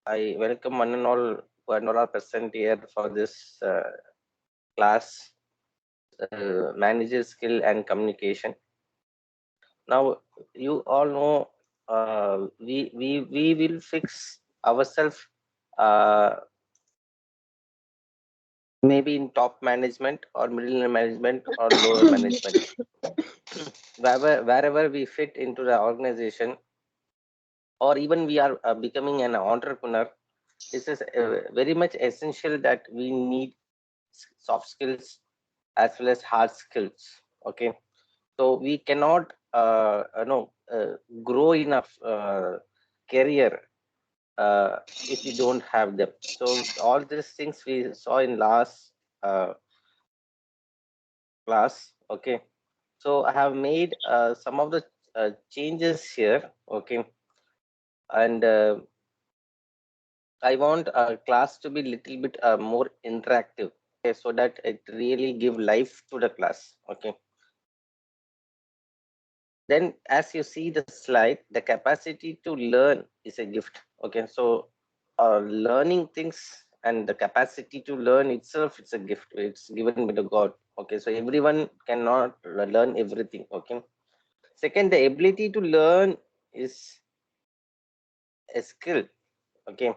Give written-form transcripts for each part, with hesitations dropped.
I welcome one and all who are not present here for this class, manager skill and communication. Now, you all know we will fix ourselves maybe in top management or middle management or lower management. Wherever we fit into the organization, or even we are becoming an entrepreneur, this is very much essential that we need soft skills as well as hard skills. Okay, so we cannot grow in a career if we don't have them. So all these things we saw in last uh, class. Okay, so I have made some of the changes here. Okay, and I want class to be little bit more interactive. Okay, so that it really give life to the class. Okay, then as you see the slide, the capacity to learn is a gift. Okay, so learning things and the capacity to learn itself, it's a gift. It's given by the God. Okay, so everyone cannot learn everything. Okay, second, the ability to learn is a skill. Okay,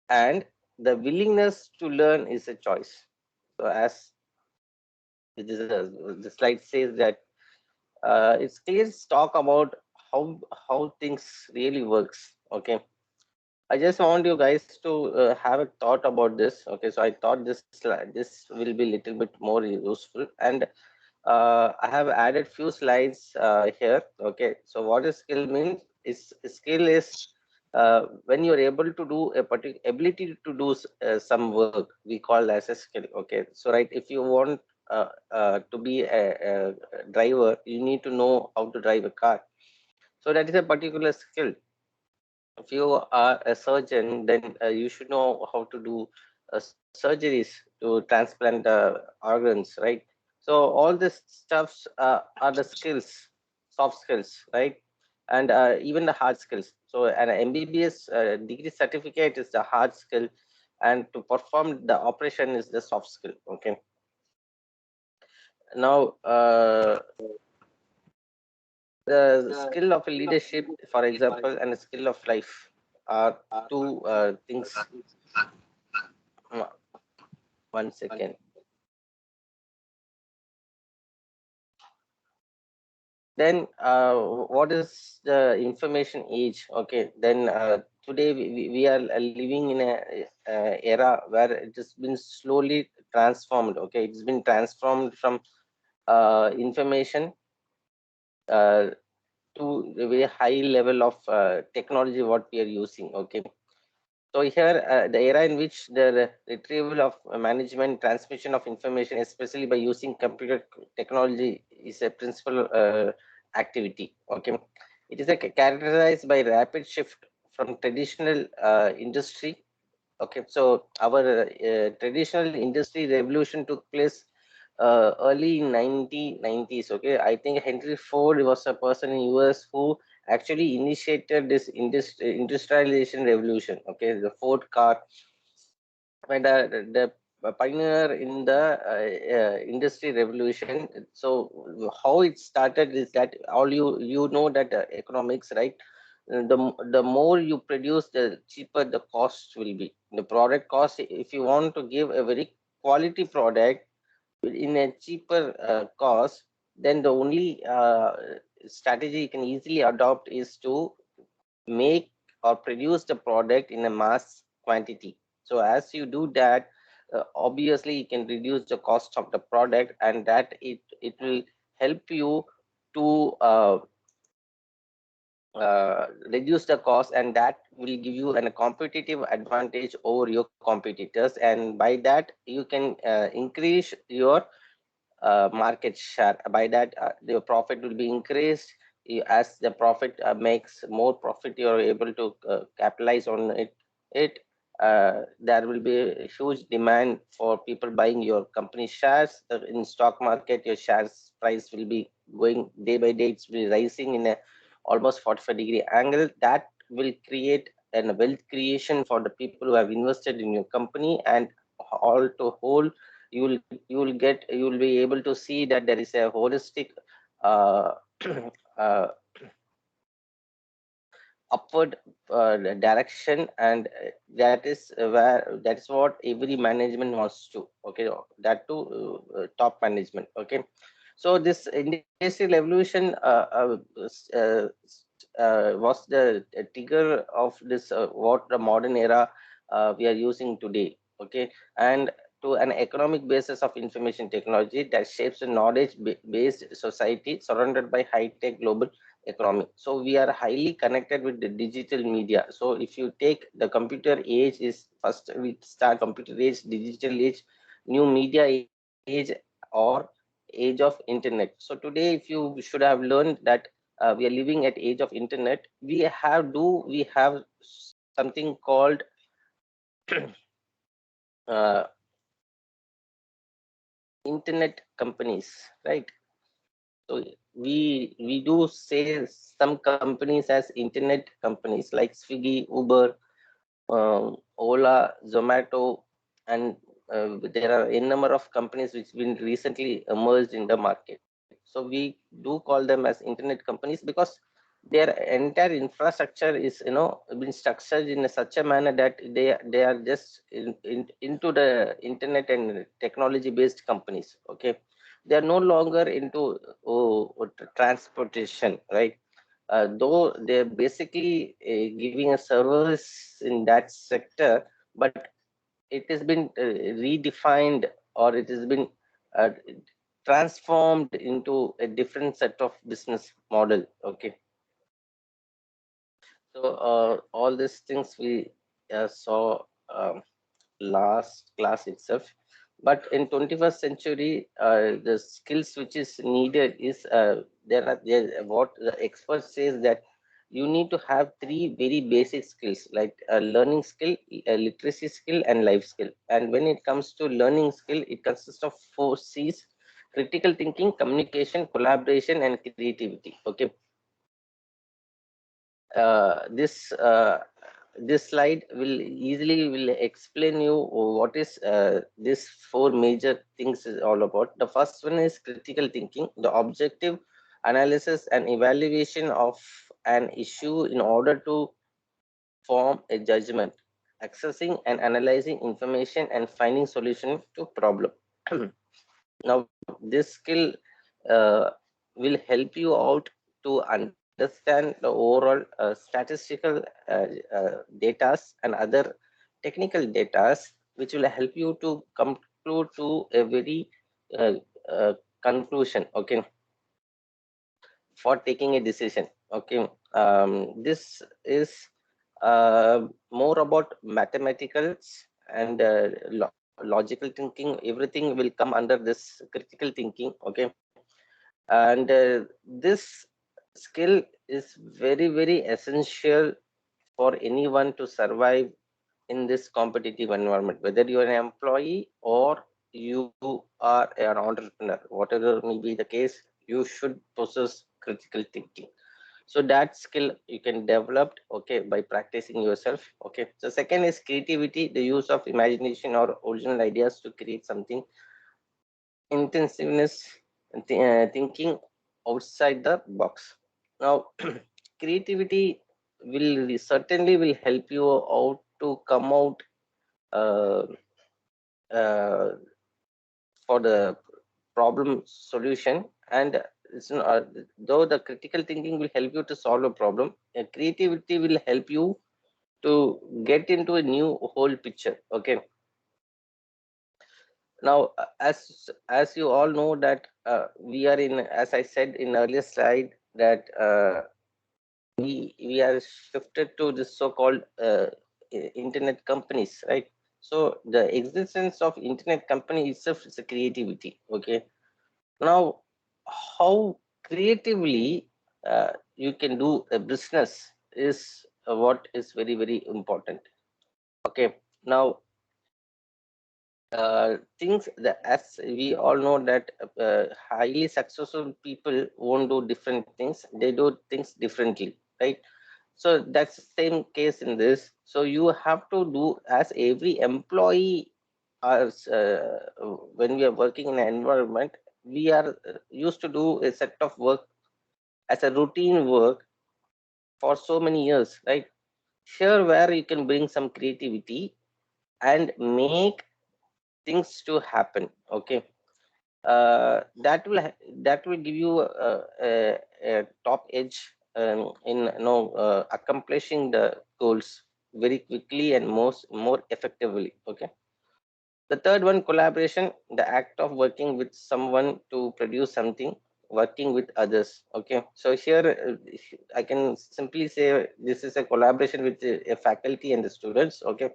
and the willingness to learn is a choice. So as the slide says that it's clear talk about how things really works. Okay, I just want you guys to have a thought about this. Okay, so I thought this will be a little bit more useful, and I have added few slides here. Okay, so what a skill means is skill is when you're able to do a particular ability to do some work, we call as a skill. Okay, so right, if you want to be a driver, you need to know how to drive a car. So that is a particular skill. If you are a surgeon, then you should know how to do surgeries to transplant organs, right? So all this stuffs are the skills, soft skills, right? And even the hard skills. So an MBBS degree certificate is the hard skill, and to perform the operation is the soft skill. Okay. Now, the skill of a leadership, for example, and the skill of life are two things. Uh, 1 second. Then what is the information age? Okay, then today we are living in a era where it has been slowly transformed. Okay, it's been transformed from information uh, to a very high level of technology what we are using. Okay, so here the era in which the retrieval of management transmission of information, especially by using computer technology, is a principal activity. Okay, it is characterized by rapid shift from traditional industry. Okay, so our traditional industry revolution took place early in 1990s. Okay, I think Henry Ford was a person in US who actually initiated this industrialization revolution. Okay, the Ford car, and the pioneer in the industry revolution. So how it started is that all you know that economics, right? The more you produce, the cheaper the cost will be. The product cost, if you want to give a very quality product in a cheaper cost, then the only strategy you can easily adopt is to make or produce the product in a mass quantity. So as you do that, obviously you can reduce the cost of the product, and that it will help you to reduce the cost, and that will give you a competitive advantage over your competitors, and by that you can increase your market share. By that your profit will be increased. As the profit makes more profit, you are able to capitalize on it. There will be a huge demand for people buying your company shares. In stock market, your shares price will be going day by day. It's will be rising in a almost 45-degree angle. That will create and wealth creation for the people who have invested in your company, and all to whole, you will be able to see that there is a holistic uh, uh, upward direction, and that is what every management wants to. Okay, that too, top management. Okay, so this industrial evolution was the trigger of this what the modern era we are using today. Okay, and to an economic basis of information technology that shapes a knowledge based society surrounded by high tech global economy. So we are highly connected with the digital media. So if you take the computer age, is first we start computer age, digital age, new media age, or age of internet. So today, if you should have learned that we are living at age of internet, we have something called uh, internet companies, right? So we do say some companies as internet companies like Swiggy, Uber, Ola, Zomato, and there are a number of companies which been recently emerged in the market. So we do call them as internet companies because their entire infrastructure is, been structured in such a manner that they are just into the internet and technology based companies. Okay, they are no longer into transportation, right? Though they're basically giving a service in that sector, but it has been redefined, or it has been uh, transformed into a different set of business model. Okay, so all these things we saw last class itself. But in 21st century, the skills which is needed is what the expert says, that you need to have three very basic skills, like a learning skill, a literacy skill, and life skill. And when it comes to learning skill, it consists of four C's: critical thinking, communication, collaboration, and creativity. Okay, this this slide will explain you what is this four major things is all about. The first one is critical thinking, the objective analysis and evaluation of an issue in order to form a judgment, accessing and analyzing information and finding solution to problem. Now, this skill uh, will help you out to understand the overall statistical datas and other technical datas, which will help you to conclude to a very uh, conclusion. Okay, for taking a decision. Okay, this is more about mathematicals and logical thinking. Everything will come under this critical thinking. Okay, and this skill is very essential for anyone to survive in this competitive environment, whether you're an employee or you are an entrepreneur. Whatever may be the case, you should possess critical thinking. So that skill you can develop, okay, by practicing yourself. Okay, so second is creativity, the use of imagination or original ideas to create something. Intensiveness, thinking outside the box. Now creativity certainly will help you out to come out uh, uh, for the problem solution. And though the critical thinking will help you to solve a problem, creativity will help you to get into a new whole picture. Okay, now as you all know that we are in, as I said in earlier slide, that we are shifted to this so-called internet companies, right? So the existence of internet company itself is a creativity. Okay, now how creatively you can do a business is what is very important. Okay, now things that, as we all know, that highly successful people won't do different things, they do things differently, right? So that's the same case in this. So you have to do, as every employee, as when we are working in an environment, we are used to do a set of work as a routine work for so many years, right? Here, where you can bring some creativity and make things to happen. Okay, that will that will give you a top edge in accomplishing the goals very quickly and more effectively. Okay. The third one, collaboration, the act of working with someone to produce something, working with others. Okay, so here I can simply say this is a collaboration with a faculty and the students. Okay,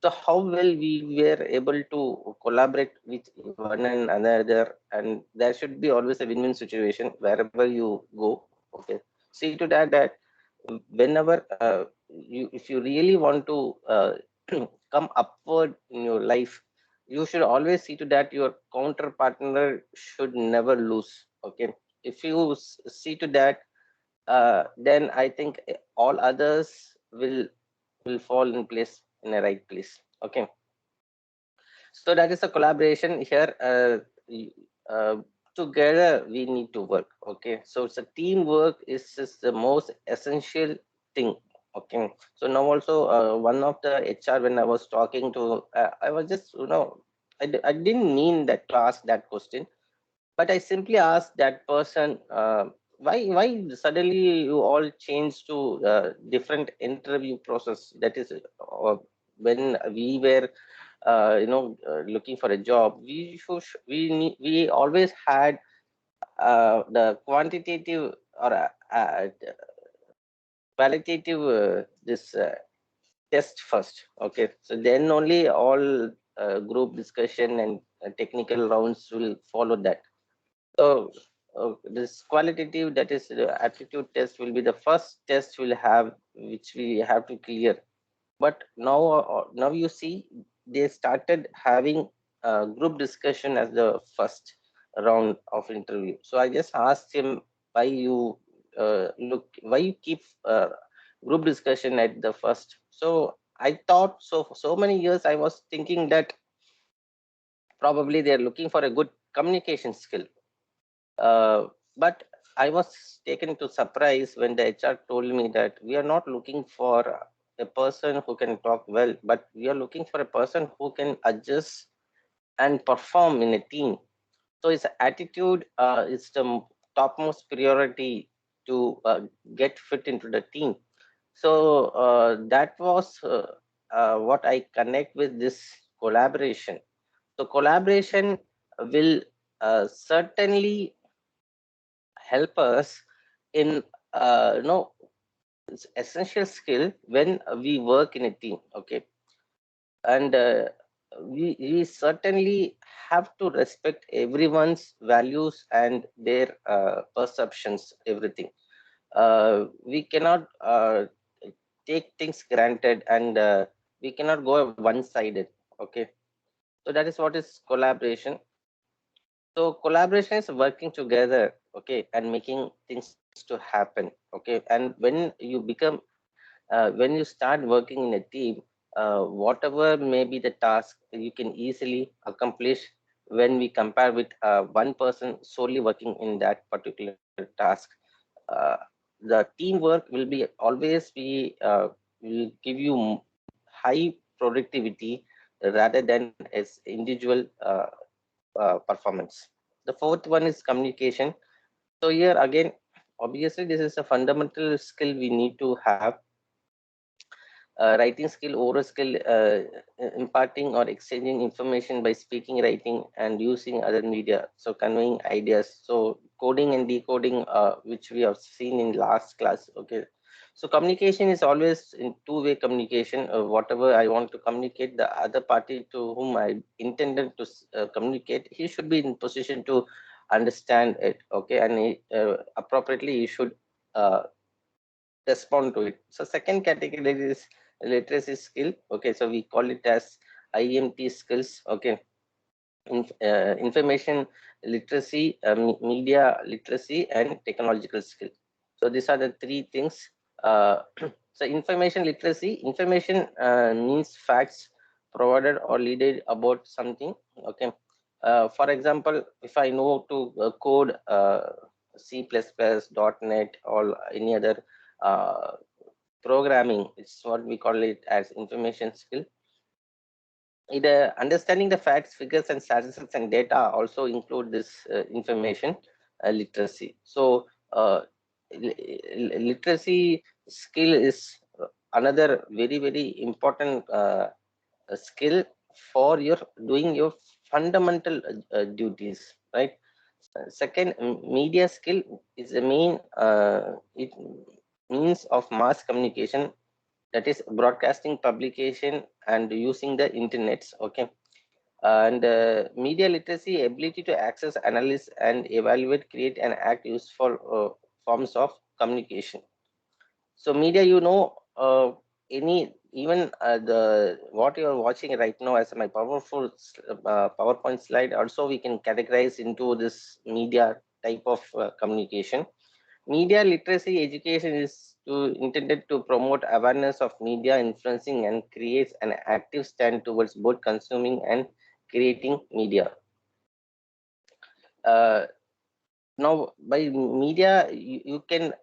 so how well we were able to collaborate with one and another, and there should be always a win-win situation wherever you go. Okay, see to that whenever if you really want to come upward in your life, you should always see to that your counter partner should never lose. Okay, if you see to that, then I think all others will fall in place, in a right place. Okay, so that is a collaboration here. Uh, Together we need to work. Okay, so it's a teamwork is the most essential thing. Okay, so now also one of the HR, when I was talking to, I was just I didn't mean that to ask that question, but I simply asked that person, why suddenly you all change to different interview process. That is, when we were looking for a job, we always had the quantitative or qualitative this test first. Okay, so then only all group discussion and technical rounds will follow that. So this qualitative, that is the aptitude test, will be the first test we'll have, which we have to clear. But now you see they started having group discussion as the first round of interview. So I just asked him, why you keep group discussion at the first. So I thought, so for so many years I was thinking that probably they're looking for a good communication skill. But I was taken to surprise when the HR told me that we are not looking for a person who can talk well, but we are looking for a person who can adjust and perform in a team. So his attitude is the topmost priority to get fit into the team. So that was what I connect with this collaboration. So collaboration will certainly help us in essential skill when we work in a team. Okay, and we certainly have to respect everyone's values and their perceptions, everything. We cannot take things granted, and we cannot go one sided. Okay, so that is what is collaboration. So collaboration is working together, okay, and making things to happen. Okay, and when you become when you start working in a team, whatever may be the task, you can easily accomplish when we compare with one person solely working in that particular task. Uh, the teamwork will be always be will give you high productivity rather than as individual performance. The fourth one is communication. So here again, obviously, this is a fundamental skill we need to have. Writing skill, oral skill, imparting or exchanging information by speaking, writing, and using other media. So conveying ideas. So coding and decoding, which we have seen in last class. Okay. So communication is always in two-way communication. Whatever I want to communicate, the other party to whom I intended to communicate, he should be in position to understand it. Okay, and appropriately he should uh, respond to it. So second category is literacy skill. Okay, so we call it as IMT skills. Okay, information literacy, media literacy, and technological skill. So these are the three things. So information literacy, information means facts provided or leaded about something. Okay. For example, if I know to code C++, .NET, or any other programming, it's what we call it as information skill. It understanding the facts, figures, and statistics and data also include this information literacy. So literacy skill is another very important skill for your doing your fundamental duties, right? Second, media skill is the main it means of mass communication, that is broadcasting, publication, and using the internets. Okay. And media literacy, ability to access, analyze, and evaluate, create, and act useful forms of communication. So media, any even the what you are watching right now as my powerful PowerPoint slide, also we can categorize into this media type of communication. Media literacy education is intended to promote awareness of media influencing and creates an active stand towards both consuming and creating media. Uh, Now, by media, you can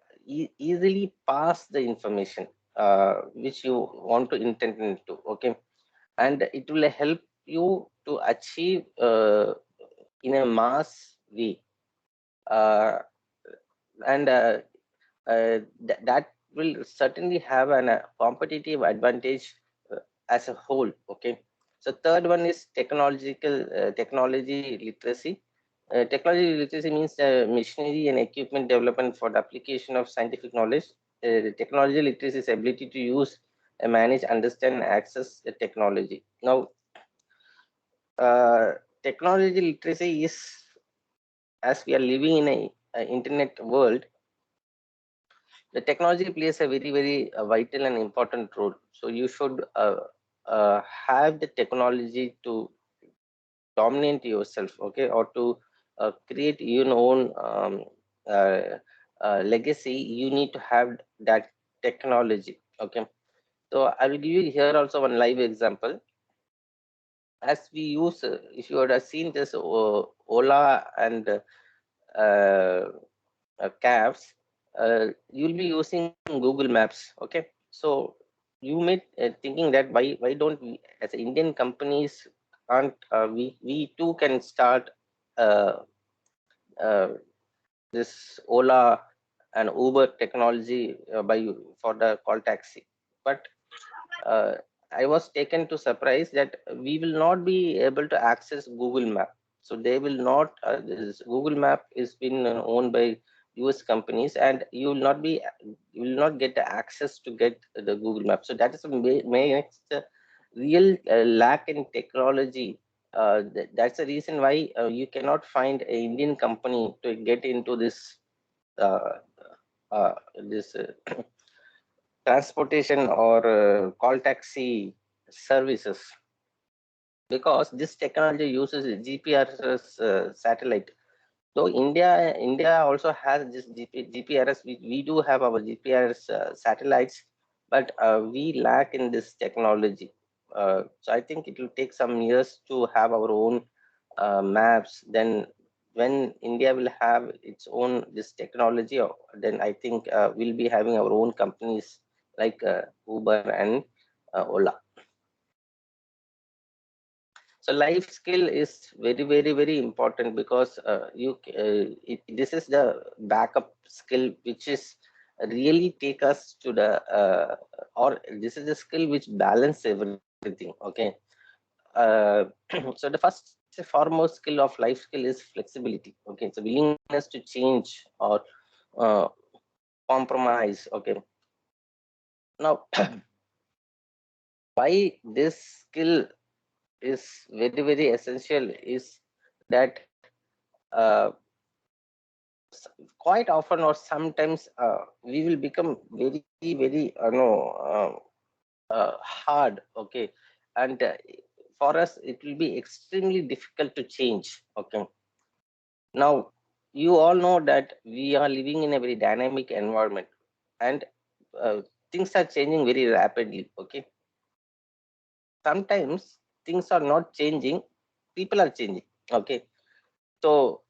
easily pass the information which you want to intend into. Okay, and it will help you to achieve in a mass way. Uh, and that will certainly have an competitive advantage as a whole. Okay, so third one is technology literacy. Technology literacy means machinery and equipment development for the application of scientific knowledge. Technology literacy is ability to use, manage, understand, and access the technology. Now technology literacy is, as we are living in a internet world, the technology plays a very vital and important role. So you should have the technology to dominate yourself, okay, or to create your own uh, legacy. You need to have that technology. Okay, so I will give you here also one live example. As we use, if you would have seen this Ola and cabs, you'll be using Google Maps. Okay, so you may thinking that why don't we as Indian companies can't we too can start uh, uh, this Ola and Uber technology for the call taxi, but uh, I was taken to surprise that we will not be able to access Google Map. So they will not. This Google Map is been owned by US companies, and you will not get the access to get the Google Map. So that is a next real lack in technology. That's the reason why you cannot find an Indian company to get into uh, this transportation or call taxi services, because this technology uses GPRS satellite. So India also has this GPRS. We do have our GPRS satellites, but we lack in this technology. So I think it will take some years to have our own maps. Then when India will have its own this technology, then I think we'll be having our own companies like Uber and Ola. So life skill is very important, because this is the backup skill which is really take us to the or this is the skill which balance everything. Okay. uh, so the first foremost skill of life skill is flexibility. Okay, so willingness to change or uh, compromise. Okay, now why this skill is very essential is that uh, quite often or sometimes we will become very no hard. Okay, and for us it will be extremely difficult to change. Okay, now you all know that we are living in a very dynamic environment, and things are changing very rapidly. Okay, sometimes things are not changing, people are changing. Okay, so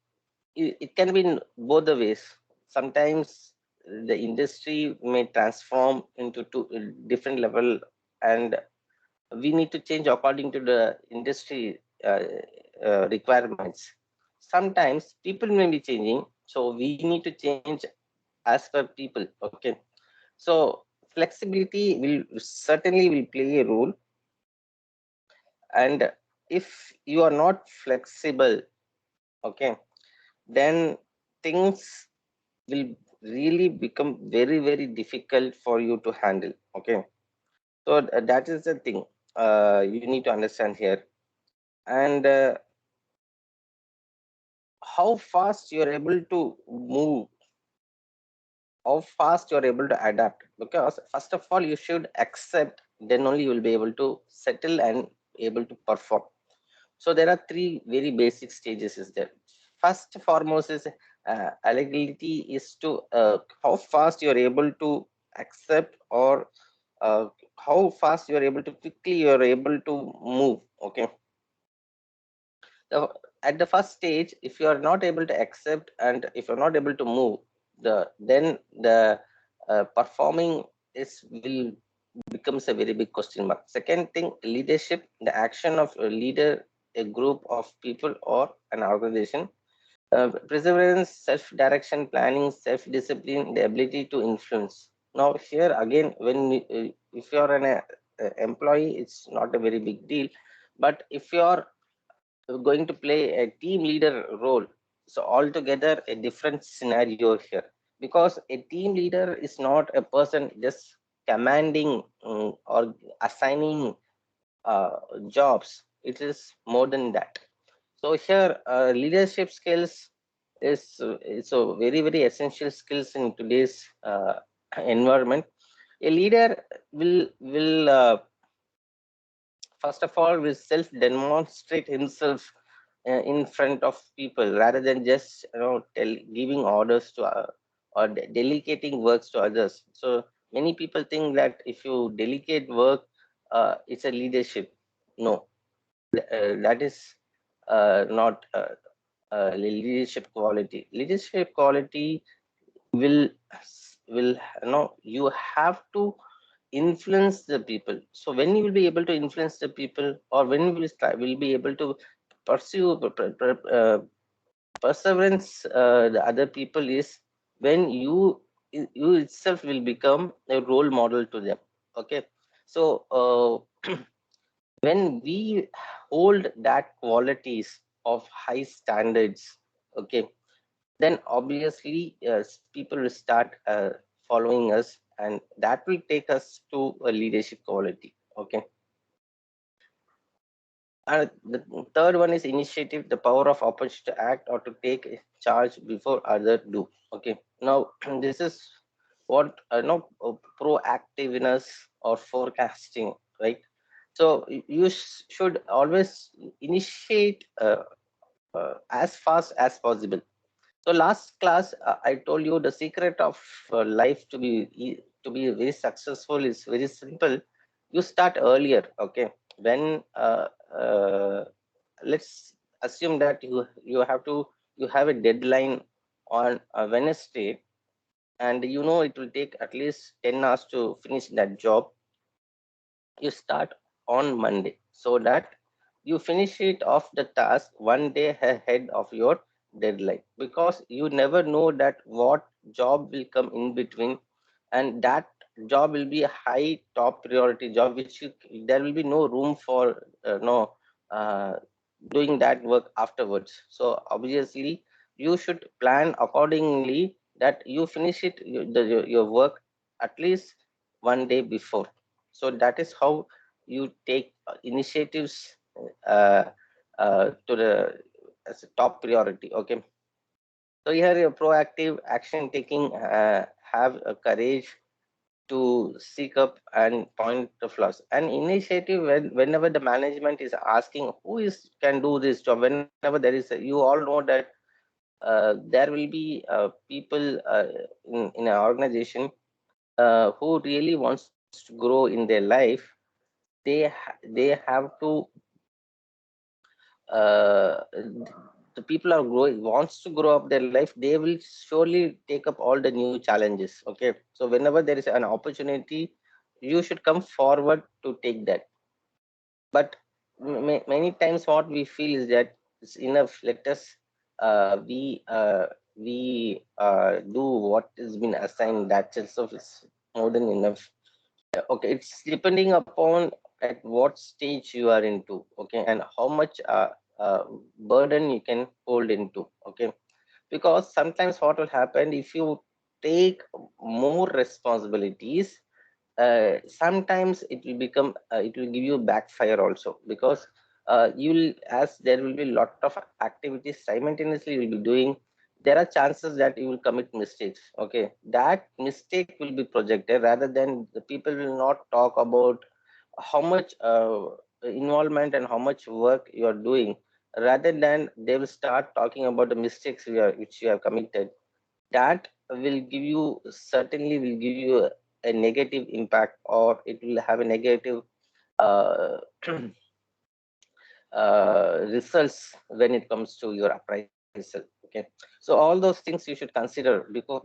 it can be in both the ways. Sometimes the industry may transform into two different level, and we need to change according to the industry requirements. Sometimes people may be changing, so we need to change as per people. Okay, so flexibility will certainly will play a role, and if you are not flexible, okay, then things will really become very very difficult for you to handle. Okay, so that is the thing you need to understand here. And how fast you're able to move, how fast you're able to adapt, because first of all you should accept, then only you will be able to settle and able to perform. So there are three very basic stages is there. First foremost is agility, is to how fast you're able to accept, or uh, how fast you're able to quickly you're able to move. Okay, the, at the first stage, if you are not able to accept and if you're not able to move, then the performing is will becomes a very big question mark. Second thing, leadership, the action of a leader, a group of people or an organization. Perseverance, self-direction, planning, self-discipline, the ability to influence. Now here again, if you are an employee, it's not a very big deal, but if you are going to play a team leader role, so altogether a different scenario here, because a team leader is not a person just commanding or assigning uh, jobs. It is more than that. So here leadership skills is a very very essential skills in today's environment. A leader will first of all will self demonstrate himself in front of people, rather than just giving orders to or delegating works to others. So many people think that if you delegate work, it's a leadership. No, that is not leadership quality. Leadership quality will will you have to influence the people. So when you will be able to influence the people, or when you will be able to pursue perseverance the other people, is when you itself will become a role model to them. Okay, so when we hold that qualities of high standards, okay, then obviously people will start following us, and that will take us to a leadership quality. Okay, and the third one is initiative, the power of opportunity to act or to take charge before others do. Okay, now this is what proactiveness or forecasting, right? So you should always initiate as fast as possible. So last class, I told you the secret of life to to be very successful is very simple. You start earlier. Okay, when let's assume that you have a deadline on a Wednesday, and you know it will take at least 10 hours to finish that job. You start on Monday, so that you finish it off the task one day ahead of your deadline, because you never know that what job will come in between, and that job will be a high top priority job, which there will be no room for no uh, doing that work afterwards. So obviously you should plan accordingly, that you finish your work at least one day before. So that is how you take initiatives uh, to the as a top priority. Okay, so here your proactive action taking, have a courage to seek up and point the flaws. And initiative, whenever the management is asking who is can do this job, whenever there is you all know that there will be people in an organization who really wants to grow in their life, they have to the people are growing wants to grow up their life, they will surely take up all the new challenges. Okay, so whenever there is an opportunity, you should come forward to take that. But many times what we feel is that it's enough, let us do what has been assigned, that itself is more than enough. Okay, it's depending upon at what stage you are into, okay, and how much burden you can hold into. Okay, because sometimes what will happen if you take more responsibilities, sometimes it will give you backfire also, because you'll as there will be a lot of activities simultaneously you'll be doing, there are chances that you will commit mistakes. Okay, that mistake will be projected, rather than the people will not talk about how much involvement and how much work you are doing, rather than they will start talking about the mistakes which you have committed. That will give you, certainly will give you a negative impact, or it will have a negative uh, results when it comes to your appraisal. Okay, so all those things you should consider before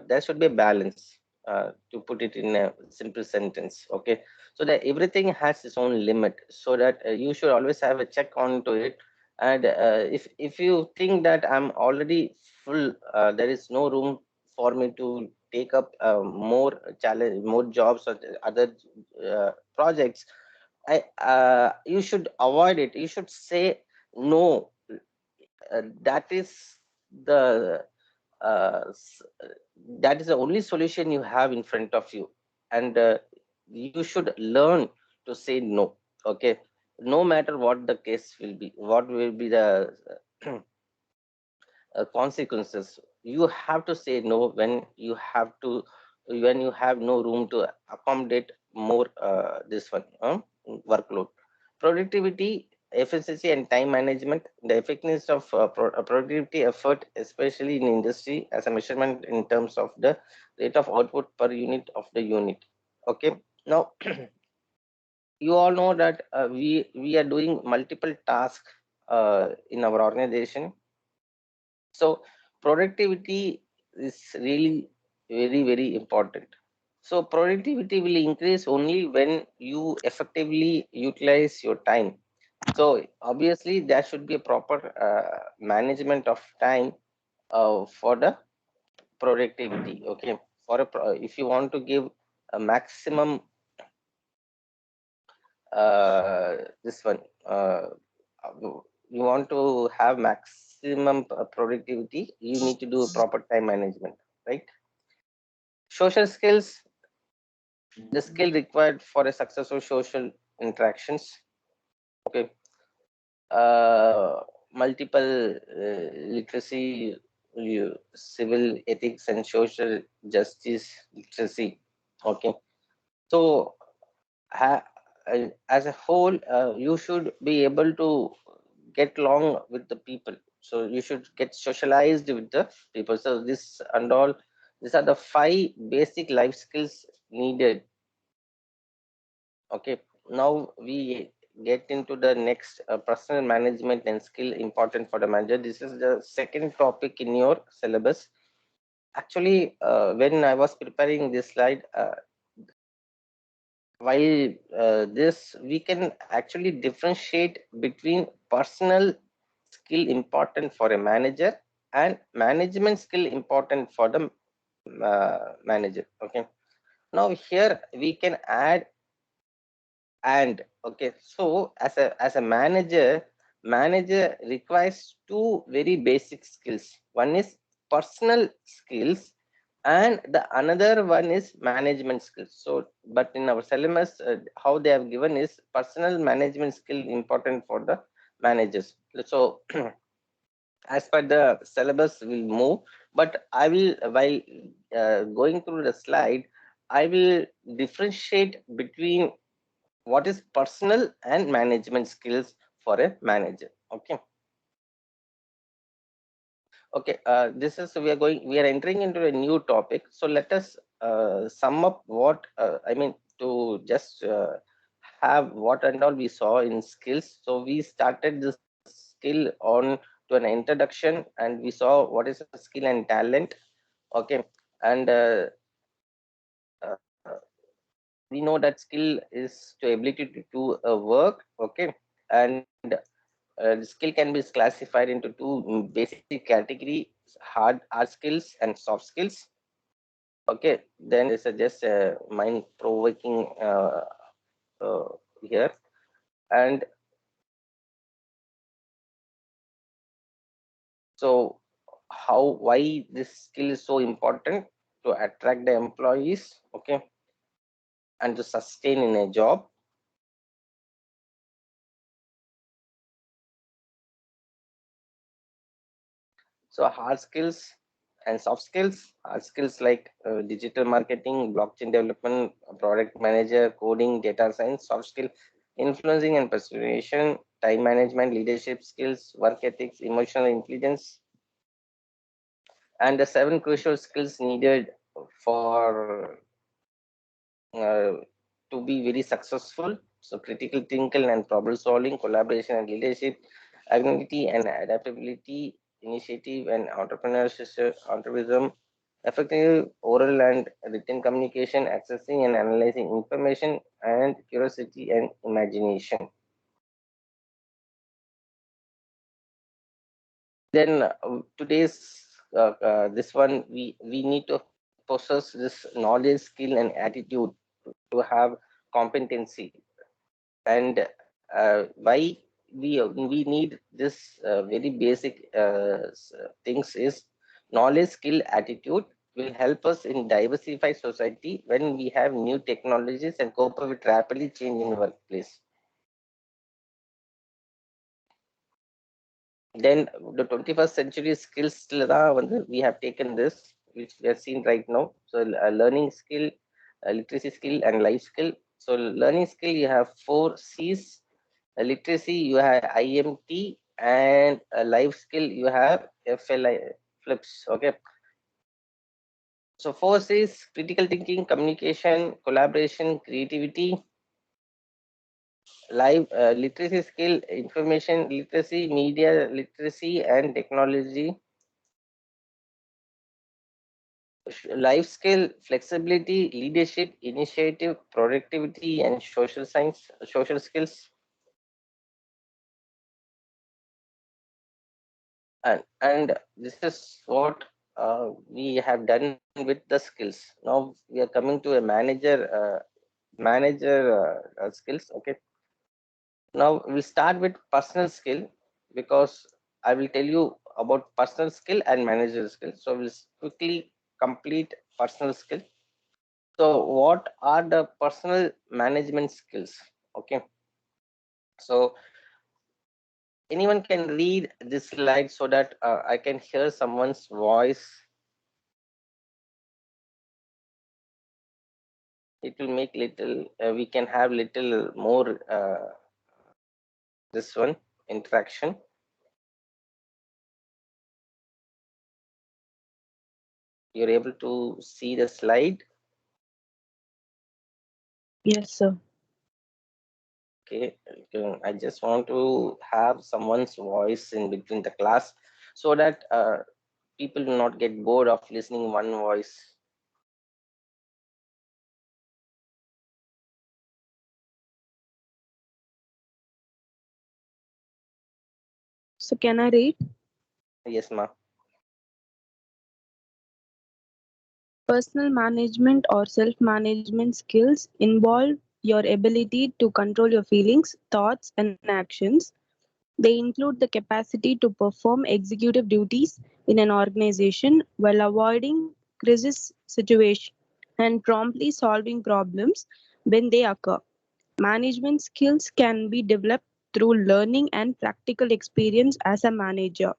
there should be a balance, to put it in a simple sentence. Okay, so that everything has its own limit, so that you should always have a check onto it. And if you think that I'm already full, there is no room for me to take up more challenge, more jobs or other projects, you should avoid it. You should say no. That is the uh, s- that is the only solution you have in front of you, and you should learn to say no. Okay, no matter what the case will be, what will be the consequences, you have to say no when you have no room to accommodate more this one workload. Productivity, efficiency and time management, the effectiveness of productivity effort, especially in industry, as a measurement in terms of the rate of output per unit of the unit. Okay, now you all know that we are doing multiple tasks in our organization. So productivity is really very, very important. So productivity will increase only when you effectively utilize your time. So obviously there should be a proper management of time for the productivity. Okay, if you want to give a maximum this one you want to have maximum productivity, you need to do proper time management, right? Social skills, the skill required for a successful social interactions. Okay, multiple literacy, civil ethics and social justice literacy. Okay, so as a whole, you should be able to get along with the people. So you should get socialized with the people. So this and all, these are the 5 basic life skills needed. Okay, now we get into the next personal management and skill important for the manager. This is the second topic in your syllabus. Actually, when I was preparing this slide, while this we can actually differentiate between personal skill important for a manager and management skill important for the manager. Okay, now here we can add and. Okay, so as a manager requires two very basic skills. One is personal skills and the another one is management skills. So but in our syllabus, how they have given is personal management skill important for the managers. So as per the syllabus will move, but I will, while going through the slide, I will differentiate between what is personal and management skills for a manager. Okay, okay, this is we are entering into a new topic, so let us sum up what I mean to just have what and all we saw in skills. So we started this skill on to an introduction, and we saw what is a skill and talent. Okay, and uh, we know that skill is to ability to do a work. Okay, and the skill can be classified into two basic categories: hard skills and soft skills. Okay, then there's a just mind provoking uh, here. And so, how why this skill is so important to attract the employees, okay, and to sustain in a job. So, hard skills and soft skills. Hard skills like digital marketing, blockchain development, product manager, coding, data science. Soft skill, influencing and persuasion, time management, leadership skills, work ethics, emotional intelligence, and the seven crucial skills needed for uh, to be very successful. So critical thinking and problem solving, collaboration and leadership, agility and adaptability, initiative and entrepreneurship, effective oral and written communication, accessing and analyzing information, and curiosity and imagination. Then today's this one, we need to possess this knowledge, skill, and attitude to have competency. And why we need this very basic things is knowledge, skill, attitude will help us in diversify society when we have new technologies and cope with rapidly changing workplace. Then the 21st century skills we have taken this, which we have seen right now. So learning skill, literacy skill, and life skill. So learning skill, you have four C's. Literacy, you have IMT, and a life skill, you have FLI flips. Okay. So four C's: critical thinking, communication, collaboration, creativity. Live literacy skill, information literacy, media literacy, and technology. Life skill, flexibility, leadership, initiative, productivity, and social science, social skills. And this is what we have done with the skills. Now we are coming to a manager skills. Okay. Now we'll start with personal skill, because I will tell you about personal skill and manager skill. So we'll quickly complete personal skill. So what are the personal management skills? Okay. So anyone can read this slide so that I can hear someone's voice. It will make little, we can have little more this one interaction. You're able to see the slide. Yes, sir. Okay. I just want to have someone's voice in between the class so that people will not get bored of listening one voice. So can I read? Yes, ma. Personal management or self management skills involve your ability to control your feelings, thoughts, and actions. They include the capacity to perform executive duties in an organization while avoiding crisis situations and promptly solving problems when they occur. Management skills can be developed through learning and practical experience as a manager.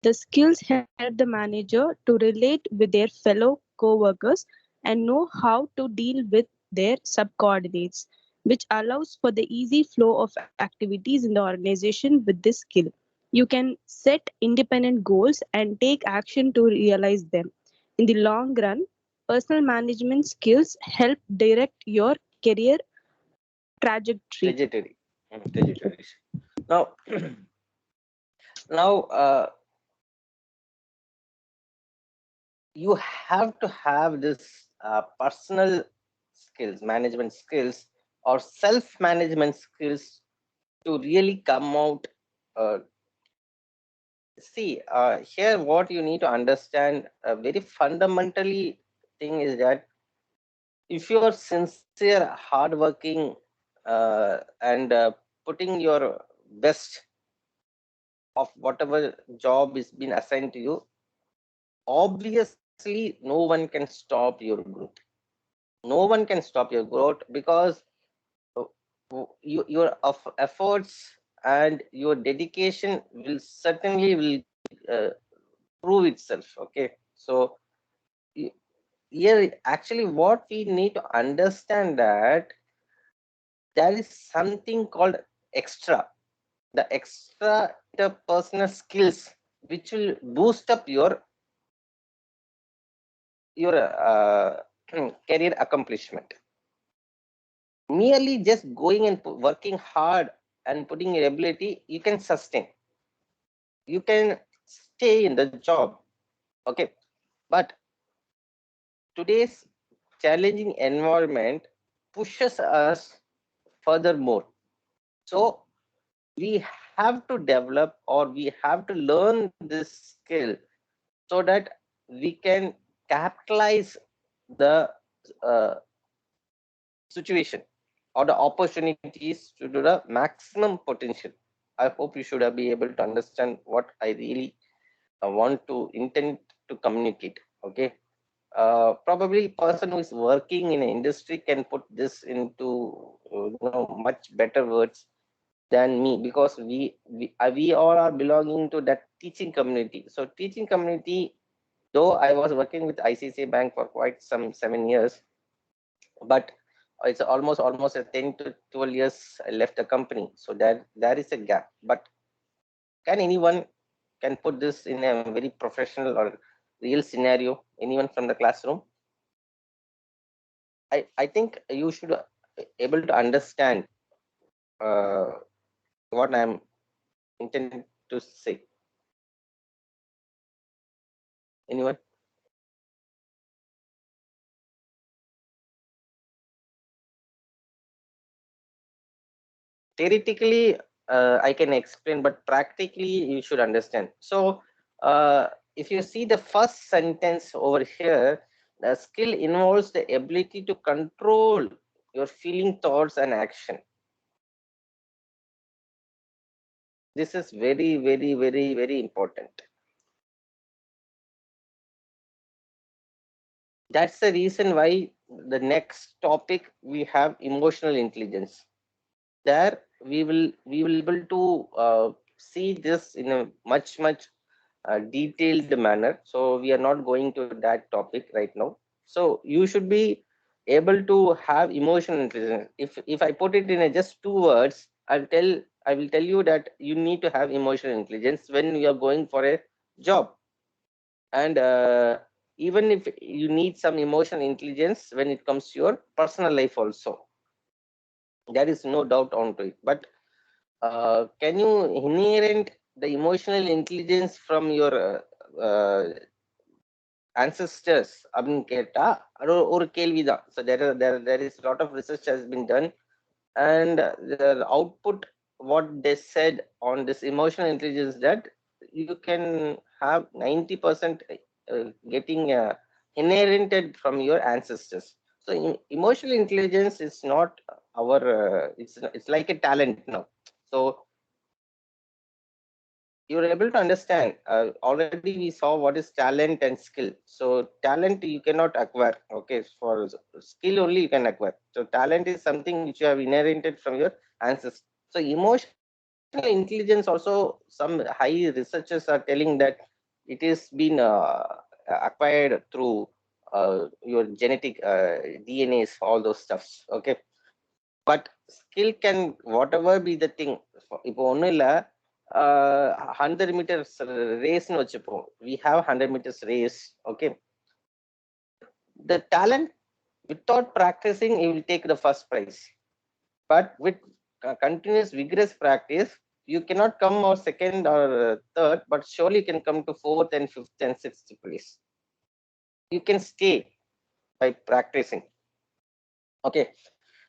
The skills help the manager to relate with their fellow co-workers and know how to deal with their subordinates, which allows for the easy flow of activities in the organization with this skill. You can set independent goals and take action to realize them. In the long run, Personal management skills help direct your career trajectory. trajectory. Trajectories. Now, now you have to have this personal skills, management skills, or self management skills to really come out. Uh, See, here what you need to understand, very fundamentally thing is that if you are sincere, hardworking, and putting your best of whatever job is been assigned to you, obviously no one can stop your growth. No one can stop your growth because uh, your efforts and your dedication will certainly will prove itself. Okay, so y- here actually what we need to understand that there is something called extra, the extra interpersonal skills which will boost up your career accomplishment. Merely just going and working hard and putting your ability, you can sustain, you can stay in the job. Okay, but today's challenging environment pushes us furthermore. So we have to develop or we have to learn this skill so that we can capitalize the uh, situation or the opportunities to do the maximum potential. I hope you should be able to understand what I really want to intend to communicate. Okay, probably person who is working in an industry can put this into much better words than me, because we all are belonging to that teaching community. So teaching community, though I was working with ICICI Bank for quite some 7 years, but it's almost a 10 to 12 years I left the company. So there is a gap. But can anyone can put this in a very professional or real scenario? Anyone from the classroom? I think you should able to understand uh, what I'm intending to say. Anyone? Theoretically, I can explain, but practically you should understand. So if you see the first sentence over here, the skill involves the ability to control your feeling, thoughts, and action. This is very, very, very, very important. That's the reason why the next topic we have emotional intelligence. There we will able to see this in a much detailed manner. So we are not going to that topic right now. So you should be able to have emotional intelligence. If I put it in a just 2 words, I will tell you that you need to have emotional intelligence when you are going for a job. And even if you need some emotional intelligence when it comes to your personal life also, there is no doubt onto it. But can you inherent the emotional intelligence from your ancestors அப்படின்னு கேட்டா அது ஒரு கேள்விதான். So there is a lot of research has been done, and the output what they said on this emotional intelligence, that you can have 90% getting inherited from your ancestors. So emotional intelligence is not our it's like a talent now. So you're able to understand, already we saw what is talent and skill. So talent you cannot acquire. Okay, for skill only you can acquire. So talent is something which you have inherited from your ancestors. So emotional intelligence also, some high researchers are telling that it is been acquired through your genetic DNAs, all those stuffs. Okay, but skill can whatever be the thing. இப்போ ஒன்றும் இல்லை, 100 meters ரேஸ்னு வச்சுப்போம். We have 100 meters race. Okay, the talent, without practicing, you will take the first prize. But with continuous vigorous practice, you cannot come or second or third, but surely you can come to fourth and fifth and sixth place. You can stay by practicing. Okay.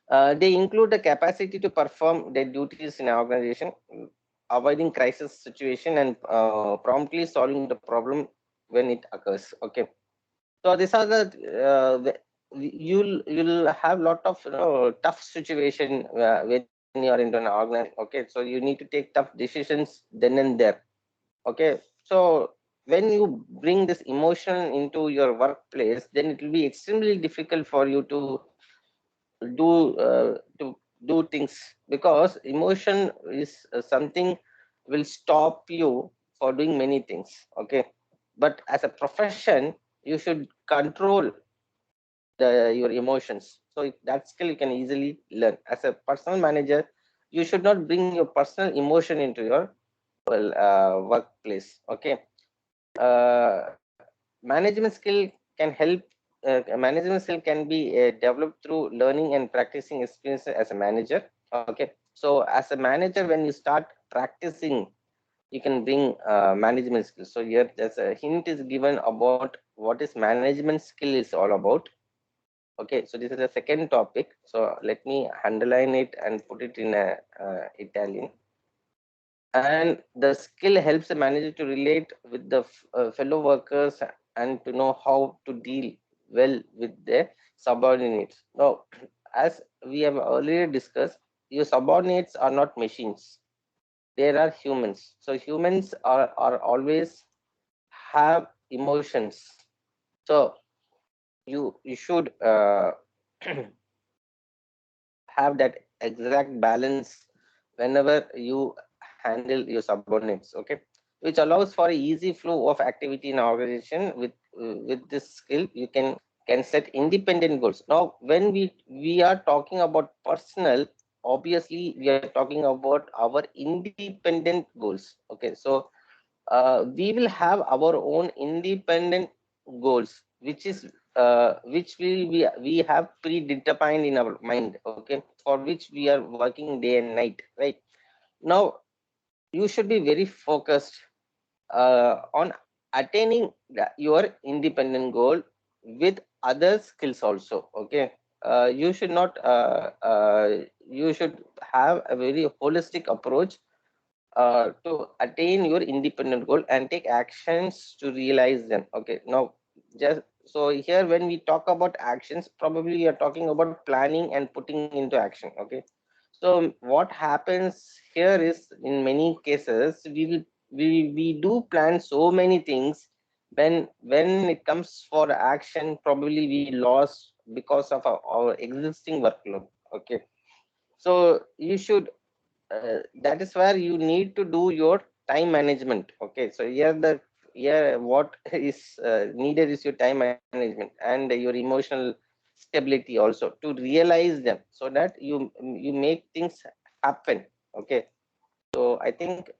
They include the capacity to perform their duties in an organization, avoiding crisis situation, and promptly solving the problem when it occurs. Okay. So these are you'll have lot of tough situation when you are into an organization. Okay, so you need to take tough decisions then and there. Okay, so when you bring this emotion into your workplace, then it will be extremely difficult for you to do things, because emotion is something will stop you for doing many things. Okay, but as a profession, you should control your emotions. So that skill you can easily learn. As a personal manager, you should not bring your personal emotion into your workplace. Okay, management skill can help. Management skill can be developed through learning and practicing experience as a manager. Okay, so as a manager, when you start practicing, you can bring management skills. So here there's a hint is given about what is management skill is all about. Okay, so this is the second topic. So let me underline it and put it in a Italian. And the skill helps the manager to relate with the fellow workers and to know how to deal well with their subordinates. Now, as we have earlier discussed, your subordinates are not machines. They are humans. So humans are always have emotions. So you should have that exact balance whenever you handle your subordinates. Okay, which allows for a easy flow of activity in organization. With this skill, you can set independent goals. Now when we are talking about personal, obviously we are talking about our independent goals. Okay, so we will have our own independent goals, which we have predetermined in our mind. Okay, for which we are working day and night, right? Now you should be very focused on attaining your independent goal with other skills also. Okay, you should not you should have a very holistic approach to attain your independent goal and take actions to realize them. Okay, now just so here when we talk about actions, probably you're talking about planning and putting into action. Okay, so what happens here is, in many cases, we do plan so many things, when it comes for action, probably we lost because of our existing workload. Okay, so you should that is where you need to do your time management. Okay, so here what is needed is your time management and your emotional stability also, to realize them, so that you make things happen. Okay, so I think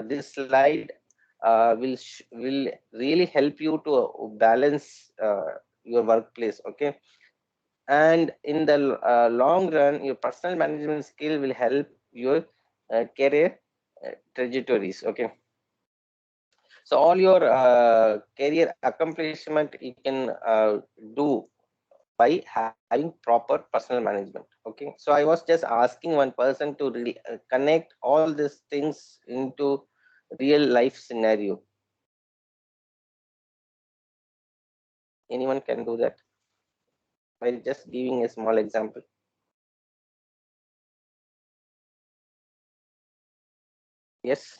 this slide will really help you to balance your workplace. Okay, and in the long run, your personal management skill will help your career trajectories. Okay, so all your career accomplishment you can do by having proper personal management. Okay, so I was just asking one person to really connect all these things into real life scenario. Anyone can do that by just giving a small example. Yes.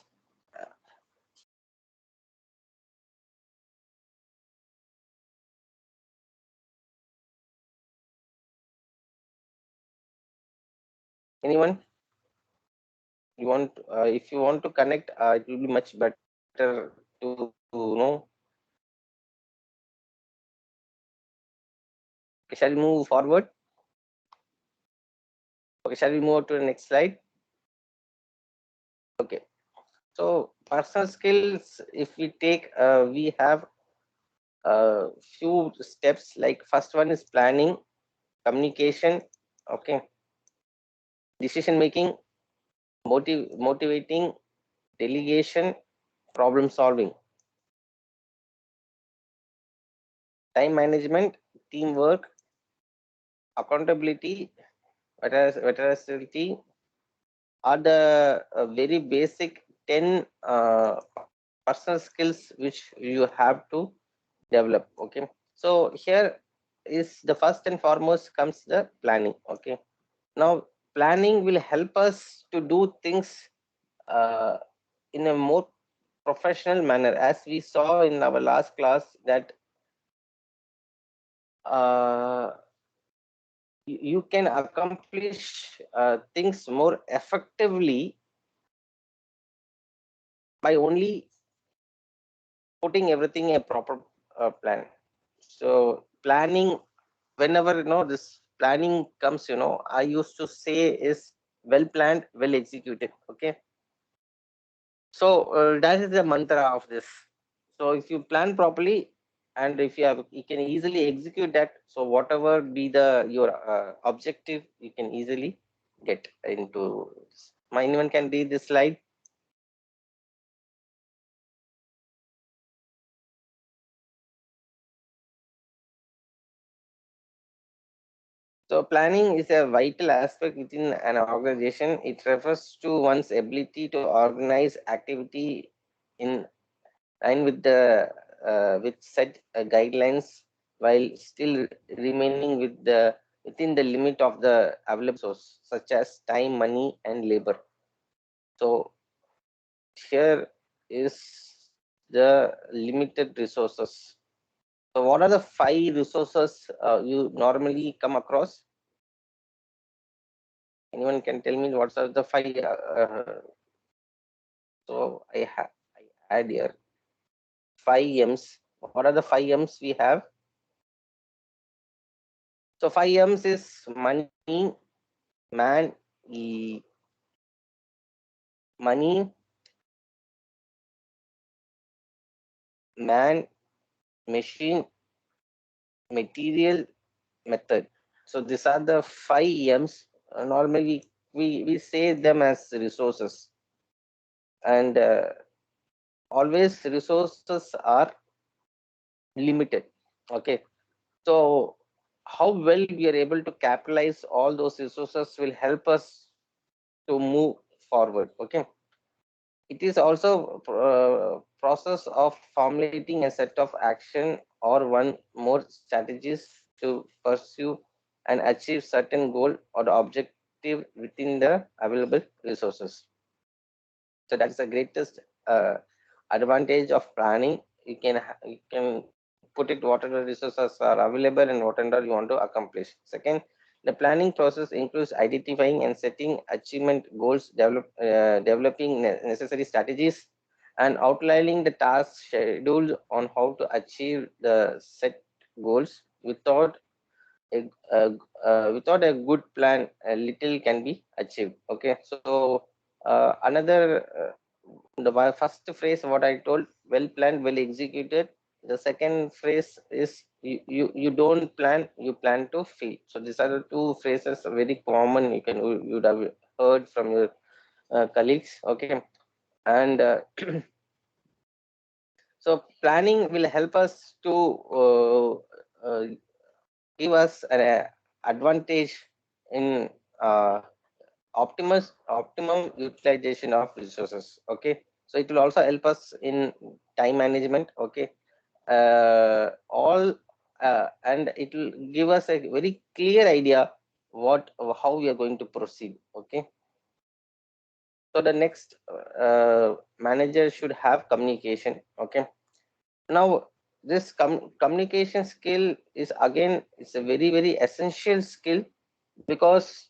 Anyone? You want if you want to connect, it will be much better to know. Okay, shall we move forward? Okay, shall we move to the next slide? Okay, so personal skills, if we take we have few steps. Like first one is planning, communication, okay, decision making, motivating, delegation, problem solving, time management, teamwork, accountability, veracity are the very basic 10 personal skills which you have to develop. Okay, so here is the first and foremost comes the planning. Okay, now planning will help us to do things uh, in a more professional manner, as we saw in our last class that uh, you can accomplish things more effectively by only putting everything in a proper plan. So planning, whenever this planning comes, I used to say is well planned, well executed. Okay, so that is the mantra of this. So if you plan properly, and if you can easily execute that, so whatever be the your objective, you can easily get into this. Anyone can read this slide. So planning is a vital aspect within an organization. It refers to one's ability to organize activity in line with the with set guidelines, while still remaining within the limit of the available source, such as time, money, and labor. So here is the limited resources. So what are the five resources you normally come across? Anyone can tell me what are the five? So I add here five M's. What are the five M's we have? So five M's is money, man, money, man, machine, material, method. So these are the five M's. Normally we say them as resources, and always resources are limited. Okay, so how well we are able to capitalize all those resources will help us to move forward. Okay, it is also process of formulating a set of action or one more strategies to pursue and achieve certain goal or objective within the available resources. So that's the greatest uh, advantage of planning. You can put it whatever resources are available and whatever you want to accomplish. Second, the planning process includes identifying and setting achievement goals, developing necessary strategies, and outlining the task schedule on how to achieve the set goals. Without a good plan, little can be achieved. Okay, so another first phrase what I told, well planned, well executed. The second phrase is you don't plan, you plan to fail. So these are the two phrases very common. You would have heard from your colleagues. Okay, and so planning will help us to give us an advantage in uh, optimum utilization of resources. Okay, so it will also help us in time management. Okay, all and it will give us a very clear idea what how we are going to proceed. Okay, so the next manager should have communication. Okay, now this communication skill is again, it's a very essential skill, because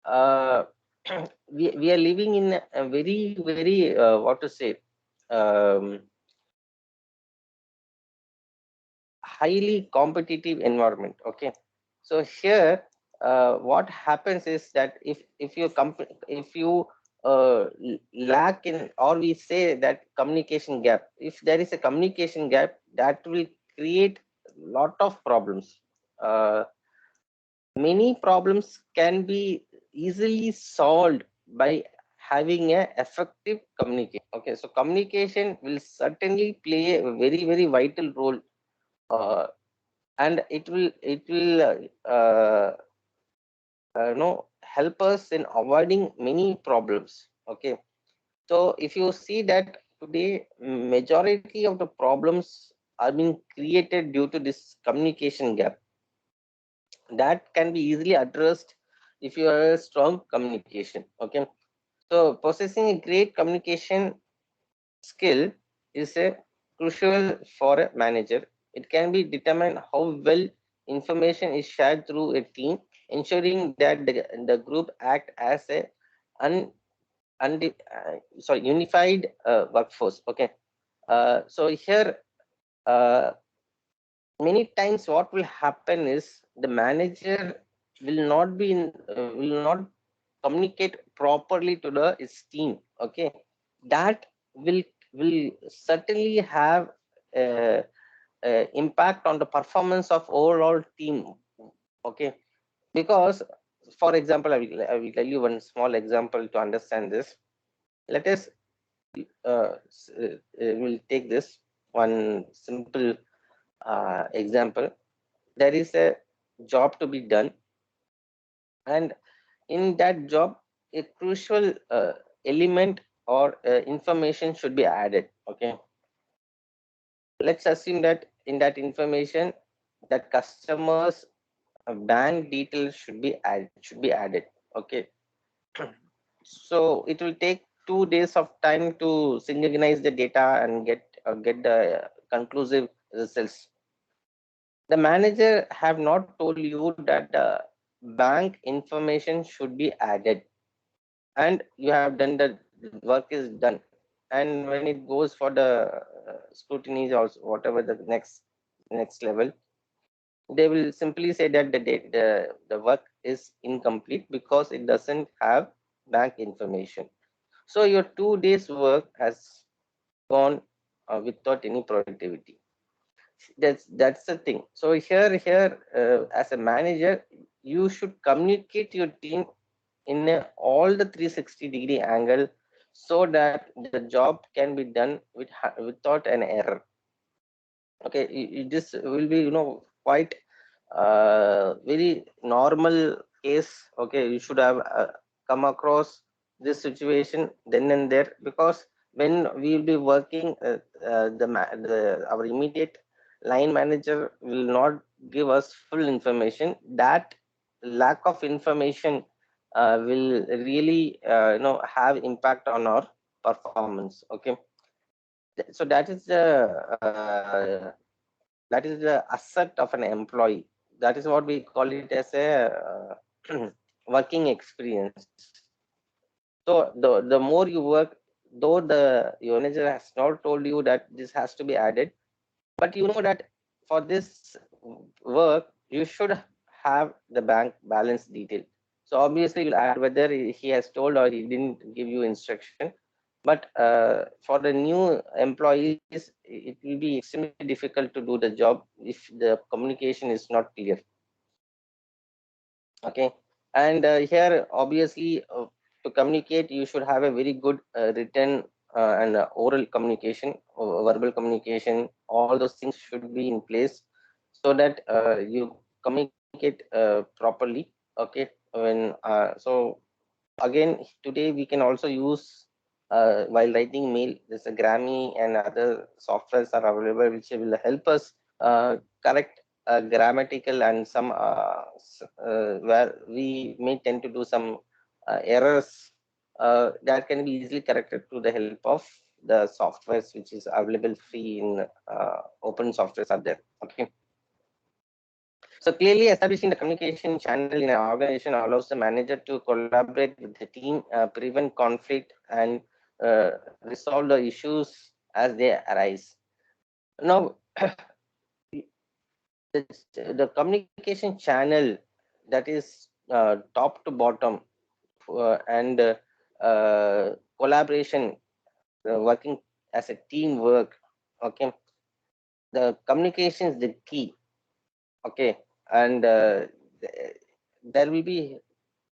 uh, we are living in a very what to say, um, highly competitive environment. Okay, so here what happens is that if you lack in, or we say that communication gap, if there is a communication gap, that will create lot of problems. Uh, Many problems can be easily solved by having a effective communication. Okay, so communication will certainly play a very very vital role, uh, and it will help us in avoiding many problems. Okay, so if you see that today majority of the problems are being created due to this communication gap, that can be easily addressed if you have a strong communication. Okay, so possessing a great communication skill is a crucial for a manager. It can be determined how well information is shared through a team, ensuring that the group act as a un, unified workforce. Okay, so here uh, many times what will happen is the manager will not communicate properly to the its team. Okay, that will certainly have uh, impact on the performance of overall team. Okay, because for example, I will tell you one small example to understand this. Let us we'll take this one simple example. There is a job to be done, and in that job a crucial element or information should be added. Okay, let's assume that in that information that customers bank details should be added. Okay, so it will take 2 days of time to synchronize the data and get the conclusive results. The manager have not told you that the bank information should be added, and you have done the work is done, and when it goes for the scrutiny also whatever the next level, they will simply say that the work is incomplete because it doesn't have bank information. So your 2 days work has gone without any productivity. That's the thing. So here as a manager, you should communicate your team in all the 360-degree angle so that the job can be done without an error. Okay, this will be quite very normal case. Okay, you should have come across this situation then and there, because when we will be working our immediate line manager will not give us full information. That lack of information will really have impact on our performance. Okay, so that is the asset of an employee. That is what we call it as a working experience. So the more you work, though your manager has not told you that this has to be added, but you know that for this work you should have the bank balance detail. So obviously you'll add whether he has told or he didn't give you instruction. But for the new employees, it will be extremely difficult to do the job if the communication is not clear. Okay, and here obviously to communicate you should have a very good written and oral communication, verbal communication. All those things should be in place so that you communicate properly. Okay, when so again today we can also use while writing mail, there's a Grammy and other softwares are available which will help us correct grammatical and some where we may tend to do some errors that can be easily corrected through the help of the softwares which is available free in open softwares are there. Okay, so clearly establishing the communication channel in an organization allows the manager to collaborate with the team, prevent conflict, and resolve the issues as they arise. Now, the communication channel, that is top to bottom, and collaboration, working as a teamwork. Okay, the communication is the key. Okay, and there will be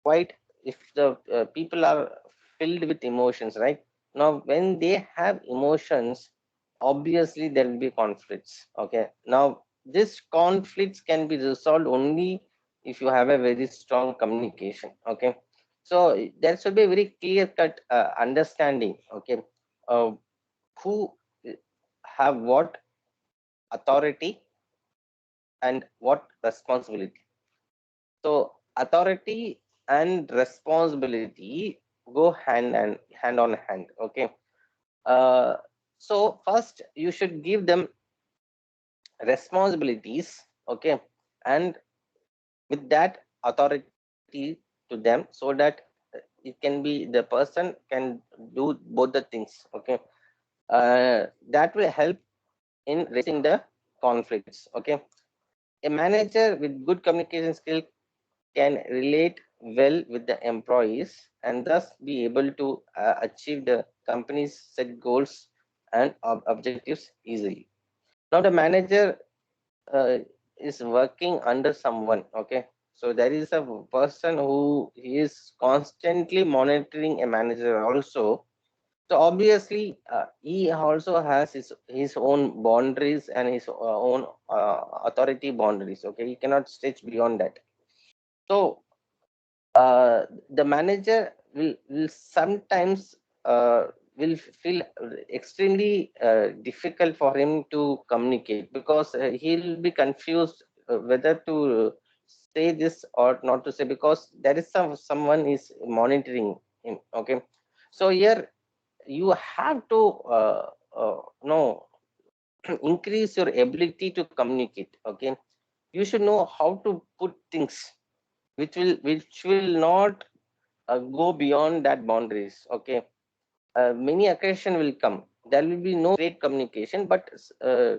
quite, if the people are filled with emotions, right? Now when they have emotions, obviously there will be conflicts. Okay, now this conflicts can be resolved only if you have a very strong communication. Okay, so there should be a very clear cut understanding. Okay, uh, who have what authority and what responsibility. So authority and responsibility go hand on hand. Okay. Uh, so first you should give them responsibilities. Okay, and with that authority to them, so that it can be, the person can do both the things. Okay, that will help in raising the conflicts. Okay, a manager with good communication skill can relate well with the employees and thus be able to achieve the company's set goals and objectives easily. Now, the manager uh, is working under someone. Okay, so there is a person who is constantly monitoring a manager also. So obviously, he also has his own boundaries and his own authority boundaries. Okay, he cannot stretch beyond that. So the manager will sometimes will feel extremely difficult for him to communicate, because he'll be confused whether to say this or not to say, because there is someone is monitoring him. Okay, so here you have to know increase your ability to communicate. Okay, you should know how to put things which will not go beyond that boundaries. Okay, many occasion will come, there will be no great communication, but uh,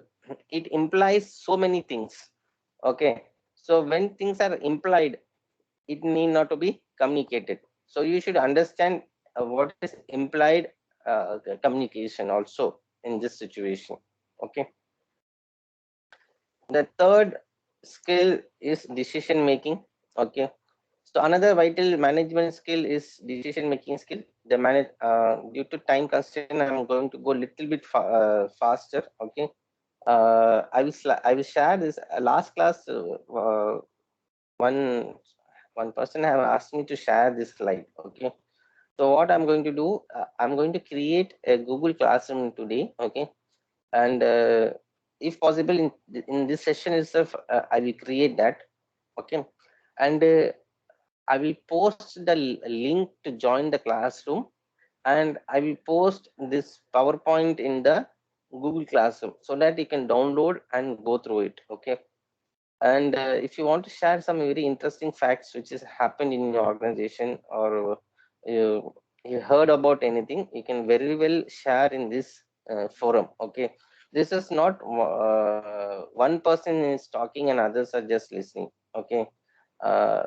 it implies so many things. Okay, so when things are implied, it need not to be communicated. So you should understand what is implied communication also in this situation. Okay, the third skill is decision making. Okay, so another vital management skill is decision making skill. The manage due to time constraint, I'm going to go a little bit faster. Okay, I will share this last class. One one person have asked me to share this slide. Okay, so what I'm going to do, I'm going to create a Google Classroom today. Okay, and if possible in this session itself, I will create that. Okay, and I will post the link to join the classroom, and I will post this PowerPoint in the Google Classroom so that you can download and go through it. Okay, and if you want to share some very interesting facts which has happened in your organization, or you heard about anything, you can very well share in this forum. Okay, this is not one person is talking and others are just listening. Okay,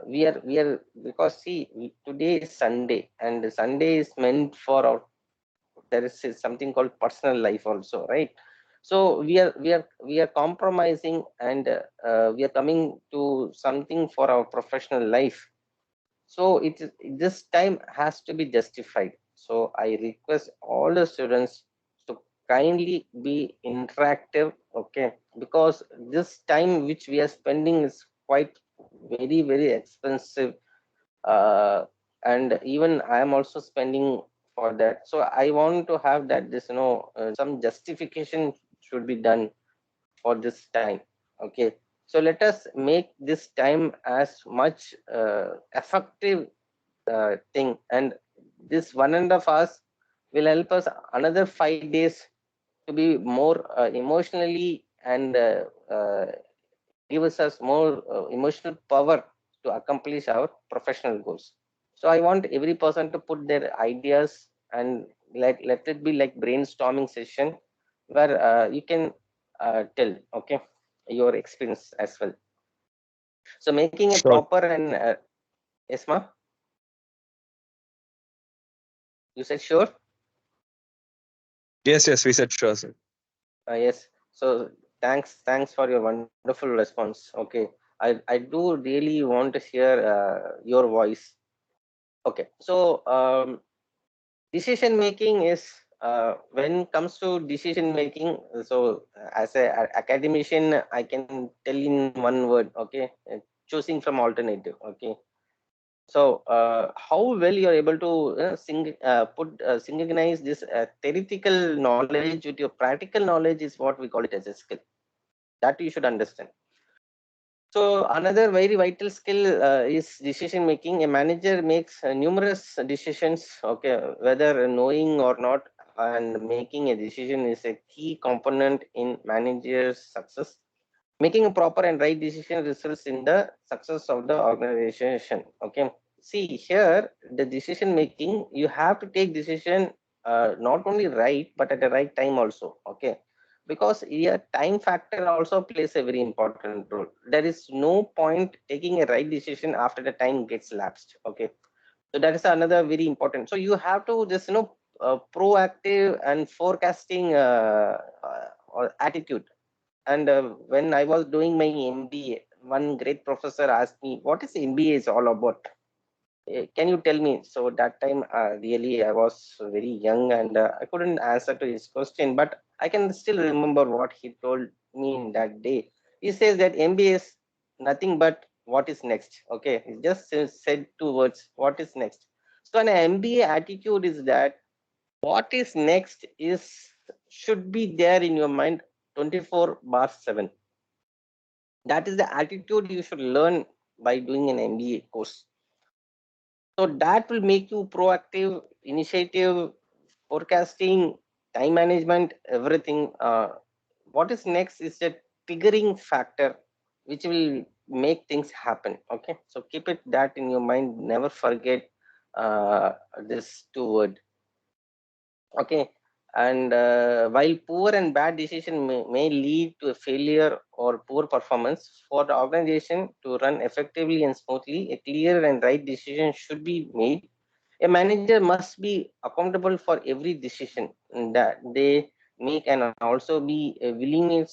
we are because see, today is Sunday, and Sunday is meant for our, there is something called personal life also, right? So we are compromising, and we are coming to something for our professional life. So this time has to be justified. So I request all the students to kindly be interactive. Okay, because this time which we are spending is quite very expensive, uh, and even I am also spending for that. So I want to have that, this some justification should be done for this time. Okay, so let us make this time as much effective thing, and this 1.5 hours will help us another 5 days to be more emotionally, and gives us more emotional power to accomplish our professional goals. So I want every person to put their ideas, and let it be like brainstorming session where you can tell, okay, your experience as well. So making a Sure. proper and yes, ma, you said sure. Yes, we said sure, sir. Yes. So Thanks for your wonderful response. Okay, I do really want to hear your voice. Okay, so decision making is when it comes to decision making. So as a academician, I can tell in one word. Okay, choosing from alternative. Okay, so how well you are able to synchronize this theoretical knowledge with your practical knowledge is what we call it as a skill that you should understand. So another very vital skill is decision making. A manager makes numerous decisions, okay, whether knowing or not, and making a decision is a key component in manager's success. Making a proper and right decision results in the success of the organization. Okay, see here the decision making, you have to take decision not only right but at the right time also. Okay, because here time factor also plays a very important role. There is no point taking a right decision after the time gets lapsed. Okay, so that is another very important. So you have to just proactive and forecasting attitude. And when I was doing my MBA, one great professor asked me, "What is MBA is all about? Can you tell me?" So that time, really, I was very young and I couldn't answer to his question, but I can still remember what he told me in that day. He says that MBA is nothing but what is next. Okay, he just said two words: "What is next?" So an MBA attitude is that what is next is should be there in your mind 24/7. That is the attitude you should learn by doing an MBA course. So that will make you proactive, initiative, forecasting, time management, everything. What is next is a triggering factor which will make things happen. Okay, so keep it that in your mind. Never forget this two word. Okay, and while poor and bad decision may lead to a failure or poor performance, for the organization to run effectively and smoothly, a clear and right decision should be made. A manager must be accountable for every decision that they make, and also be willing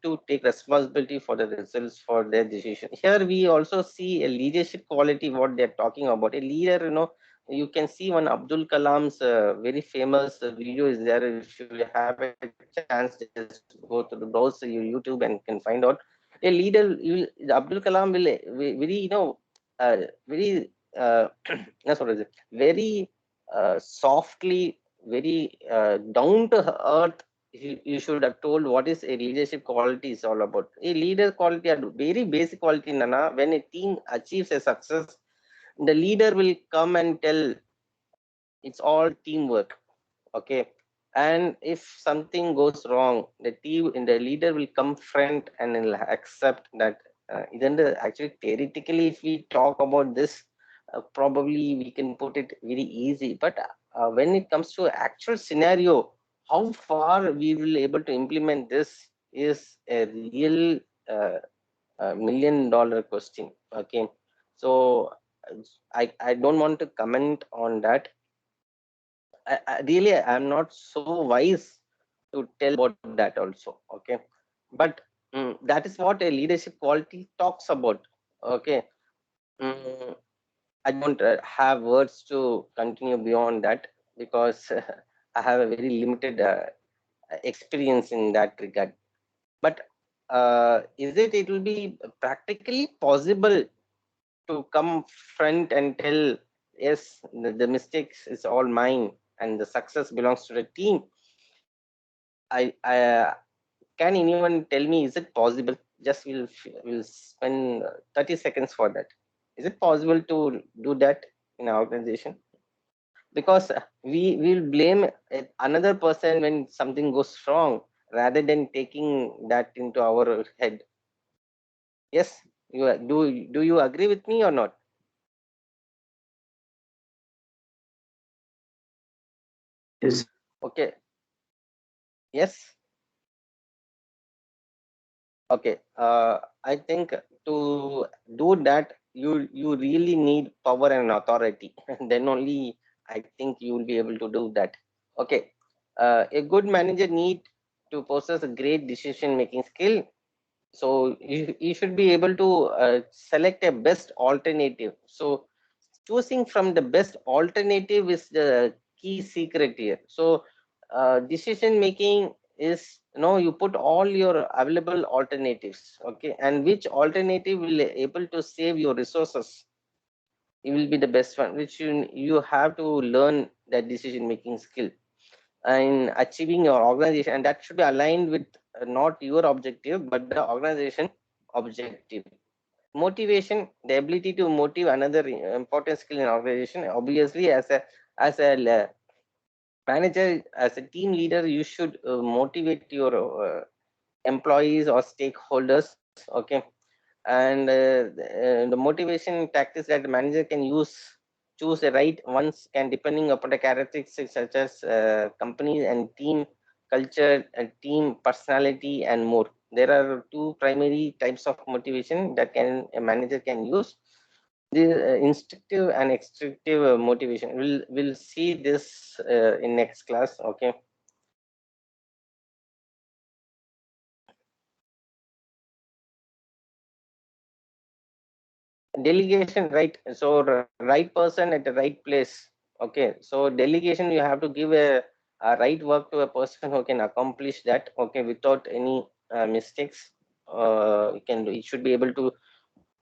to take responsibility for the results for their decision. Here we also see a leadership quality what they're talking about. A leader, you can see one Abdul Kalam's very famous video is there. If you have a chance, just go to the browse your YouTube and can find out. A leader, Abdul Kalam will very, very என்ன சொல்றது, very softly, very down to earth. You should have told what is a leadership quality is all about. A leader quality are very basic quality. Nana, when a team achieves a success, the leader will come and tell it's all teamwork. Okay, and if something goes wrong, the leader will come front and will accept that. Then actually theoretically if we talk about this, probably we can put it very easy, but when it comes to actual scenario, how far we will able to implement this is a real $1 million question. Okay, so I don't want to comment on that. Really, I'm not so wise to tell about that also. Okay, but that is what a leadership quality talks about. Okay, mm, I don't have words to continue beyond that because I have a very limited experience in that regard. But it will be practically possible to come front and tell, yes, the mistakes is all mine and the success belongs to the team? I can anyone tell me, is it possible? Just we'll spend 30 seconds for that. Is it possible to do that in our organization? Because we will blame another person when something goes wrong rather than taking that into our head. Yes, do you agree with me or not? Yes. Okay. Yes. Okay. I think to do that, you really need power and authority. And then only I think you will be able to do that. Okay. A good manager need to possess a great decision making skill, so you should be able to select a best alternative. So choosing from the best alternative is the key secret here. So decision making is, you put all your available alternatives, okay, and which alternative will able to save your resources, it will be the best one, which you have to learn that decision making skill in achieving your organization, and that should be aligned with not your objective but the organization objective. Motivation, the ability to motivate, another important skill in organization. Obviously, as a manager, as a team leader, you should motivate your employees or stakeholders, okay. And the motivation tactics that the manager can use, choose the right ones, can depending upon the characteristics such as company and team culture and team personality and more. There are two primary types of motivation that can a manager can use: the instructive and extractive motivation. We'll see this in next class, okay. Delegation, right? So right person at the right place, okay. So delegation, you have to give a right work to a person who can accomplish that, okay, without any mistakes. You can do, you should be able to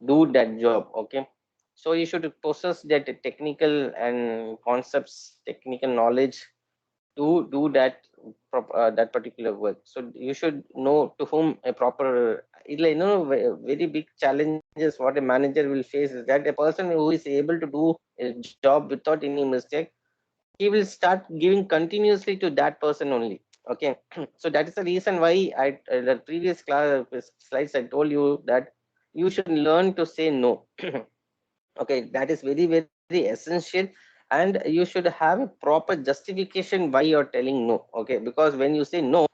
do that job, okay. So you should possess that technical and concepts, technical knowledge to do that particular work. So you should know to whom a proper, very big challenges what a manager will face is that a person who is able to do a job without any mistake, he will start giving continuously to that person only, okay. So that is the reason why I the previous class slides I told you that you should learn to say no. Okay, that is very very essential, and you should have a proper justification why you're telling no, okay, because when you say no,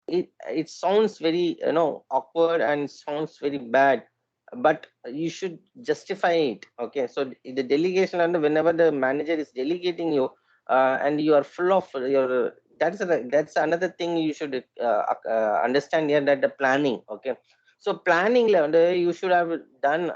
it sounds very, awkward and sounds very bad, but you should justify it, okay. So the delegation, and whenever the manager is delegating you, and you are full of your, that's another thing you should understand here, that the planning, okay. So planning level, you should have done,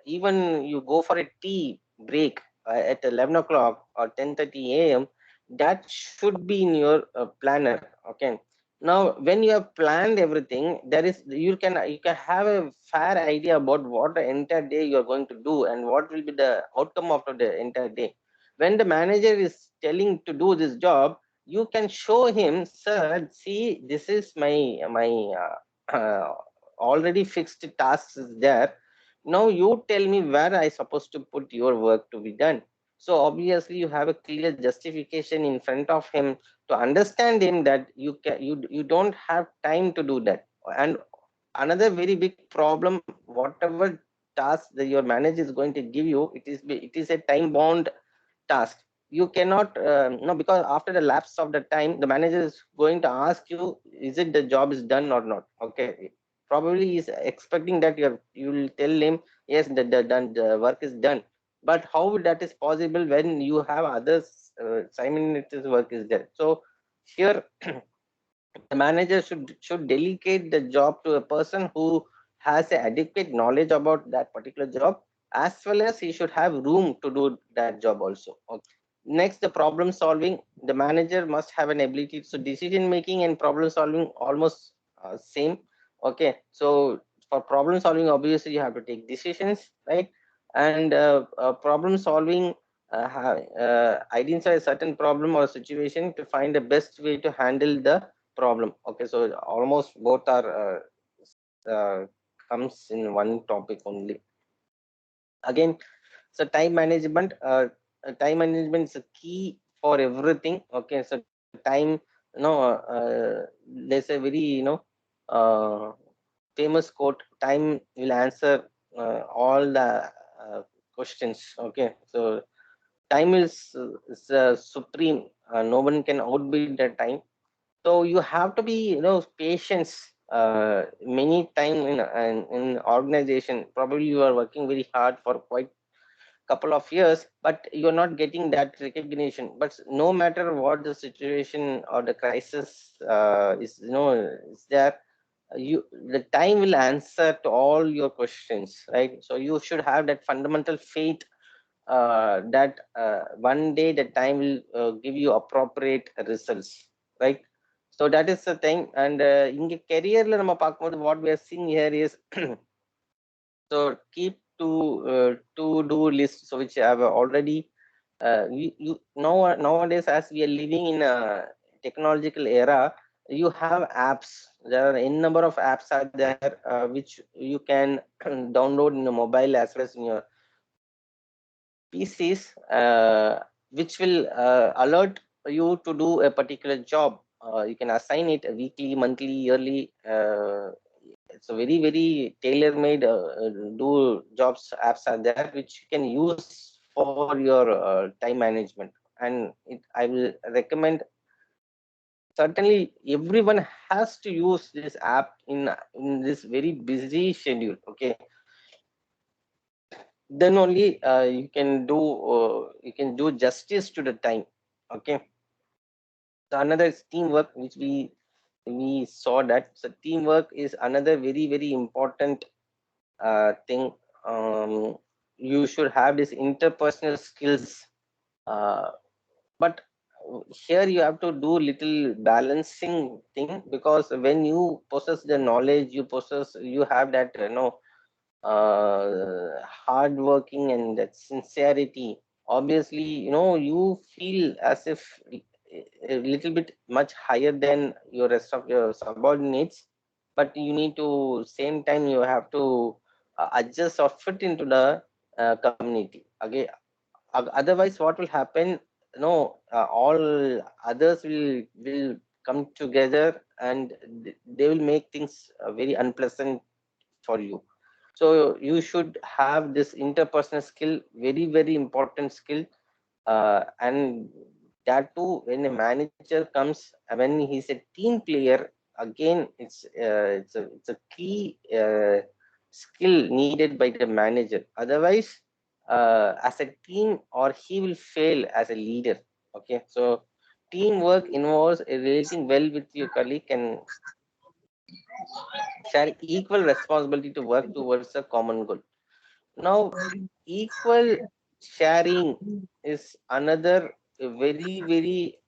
even you go for a tea break at 11 o'clock or 10:30 a.m., that should be in your planner, okay. Now when you have planned everything, there is, you can have a fair idea about what the entire day you are going to do and what will be the outcome of the entire day. When the manager is telling to do this job, you can show him, sir, see, this is my already fixed tasks is there. Now you tell me where I supposed to put your work to be done. So obviously you have a clear justification in front of him to understand him that you don't have time to do that. And another very big problem, whatever task that your manager is going to give you, it is a time bound task. You cannot, no, because after the lapse of the time, the manager is going to ask you, is it the job is done or not, okay. Probably he's expecting that you will tell him, yes, the work is done. But how that is possible when you have others simultaneous work is there? So here the manager should delegate the job to a person who has a adequate knowledge about that particular job, as well as he should have room to do that job also, okay. Next, the problem solving, the manager must have an ability, so decision making and problem solving almost same, okay. So for problem solving, obviously you have to take decisions, right? And problem solving, identify a certain problem or situation to find the best way to handle the problem, okay. So almost both are comes in one topic only. Again, so time management is a key for everything, okay. So time, there's a very, uh, famous quote: time will answer all the questions, okay. So time is supreme, no one can outbid the time. So you have to be, patience. Many time in organization, probably you are working very hard for quite couple of years, but you're not getting that recognition. But no matter what the situation or the crisis is, is there, you the time will answer to all your questions, right? So you should have that fundamental faith that one day the time will give you appropriate results, right? So that is the thing. And இங்க careerல நம்ம பார்க்கும்போது what we are seeing here is so keep to do list, so which I have already you nowadays, as we are living in a technological era, you have apps. There are n number of apps are there which you can download in your mobile as well as in your PCs, which will alert you to do a particular job. You can assign it weekly, monthly, yearly. It's a very, very tailor-made do jobs apps are there which you can use for your time management. And I will recommend, certainly everyone has to use this app in this very busy schedule. Okay, then only you can do justice to the time. Okay, so another is teamwork, which we saw that. So teamwork is another very, very important thing. You should have this interpersonal skills, uh, but here you have to do little balancing thing, because when you possess the knowledge, you have that hard working and that sincerity. Obviously, you feel as if a little bit much higher than your rest of your subordinates, but you need to same time you have to adjust or fit into the community. Okay, otherwise what will happen, all others will come together, and they will make things very unpleasant for you. So you should have this interpersonal skill, very, very important skill. And that too, when a manager comes, when he's a team player, again it's a key skill needed by the manager. Otherwise, as a team, or he will fail as a leader. Okay, so teamwork involves relating well with your colleague and share equal responsibility to work towards a common goal. Now, equal sharing is another very, very,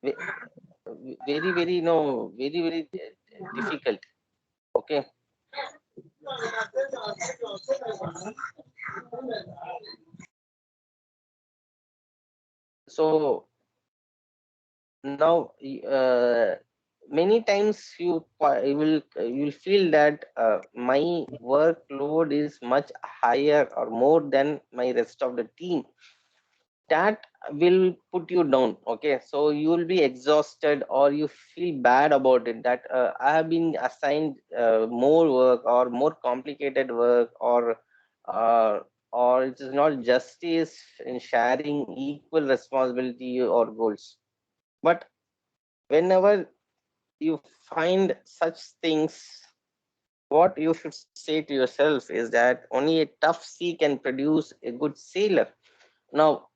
ve- very, very, no, very, very difficult. Okay. So now, many times you will feel that my workload is much higher or more than my rest of the team. That will put you down. Okay, so you will be exhausted, or you feel bad about it, that I have been assigned more work or more complicated work, uh, or it is not justice in sharing equal responsibility or goals. But whenever you find such things, what you should say to yourself is that only a tough sea can produce a good sailor. Now,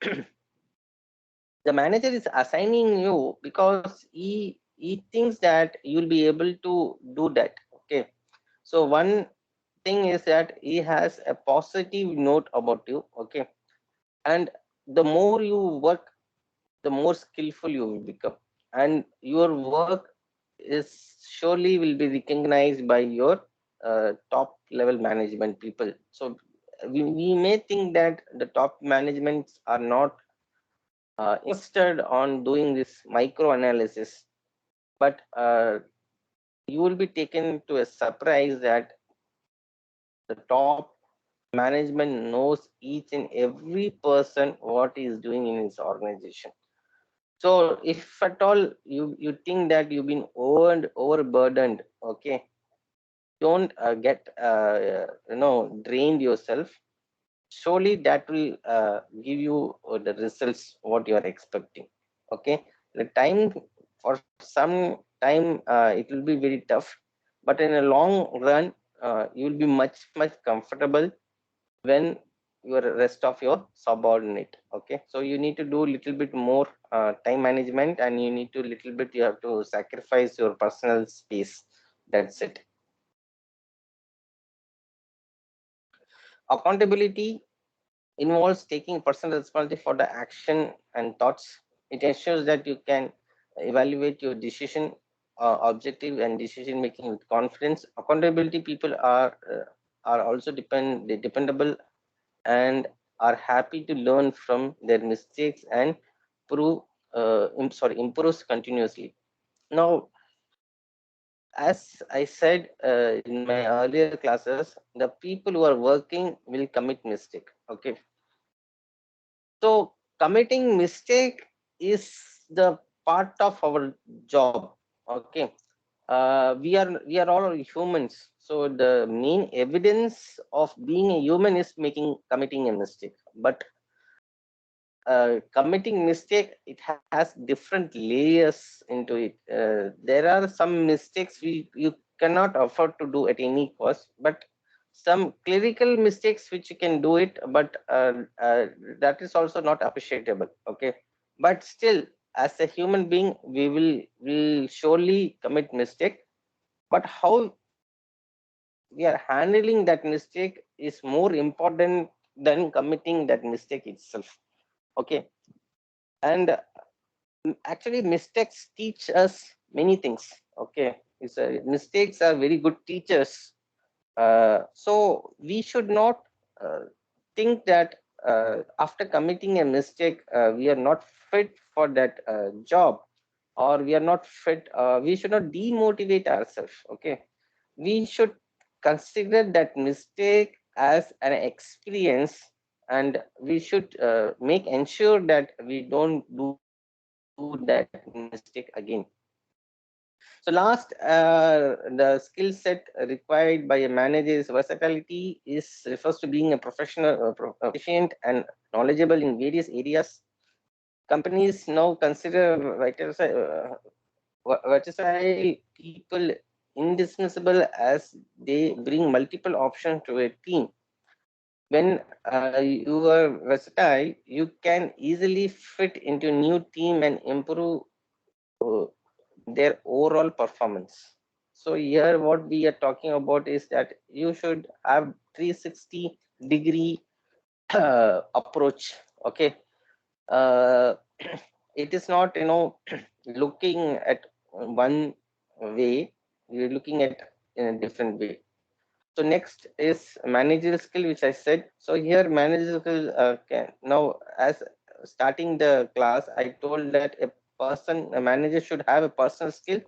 the manager is assigning you because he thinks that you'll be able to do that. Okay, so one thing is that he has a positive note about you. Okay, and the more you work, the more skillful you will become, and your work is surely will be recognized by your top level management people. So we may think that the top managements are not interested on doing this micro analysis, but you will be taken to a surprise that the top management knows each and every person what he is doing in his organization. So if at all you think that you've been overburdened, okay, don't get drained yourself. Surely that will give you the results what you are expecting. Okay, the time, for some time it will be very tough, but in a long run you will be much, much comfortable, when your rest of your subordinate. Okay, so you need to do little bit more time management, and you need to little bit, you have to sacrifice your personal space. That's it. Accountability involves taking personal responsibility for the action and thoughts. It ensures that you can evaluate your decision objective and decision making with confidence. Accountability people are also dependable and are happy to learn from their mistakes and prove improves continuously. Now, as I said in my earlier classes, the people who are working will commit mistake. Okay, so committing mistake is the part of our job. Okay, we are all humans. So the main evidence of being a human is making committing a mistake. But committing mistake, it has different layers into it. There are some mistakes you cannot afford to do at any cost, but some clerical mistakes which you can do it, but that is also not appreciable. Okay, but still, as a human being, we will surely commit mistake. But how we are handling that mistake is more important than committing that mistake itself. Okay, and actually mistakes teach us many things. Okay, mistakes are very good teachers. So we should not uh, think that after committing a mistake we are not fit for that job, or we are not fit. We should not demotivate ourselves. Okay, we should consider that mistake as an experience, and we should make ensure that we don't do that mistake again. So last, the skill set required by a manager is versatility, is refers to being a professional, proficient and knowledgeable in various areas. Companies now consider versatile people indispensable, as they bring multiple options to a team. When you are versatile, you can easily fit into new team and improve uh, their overall performance. So here what we are talking about is that you should have 360-degree approach. Okay, uh, it is not, looking at one way, you're looking at in a different way. So next is managerial skill, which I said. So here managerial skill can now, as starting the class, I told that a manager should have a personal skill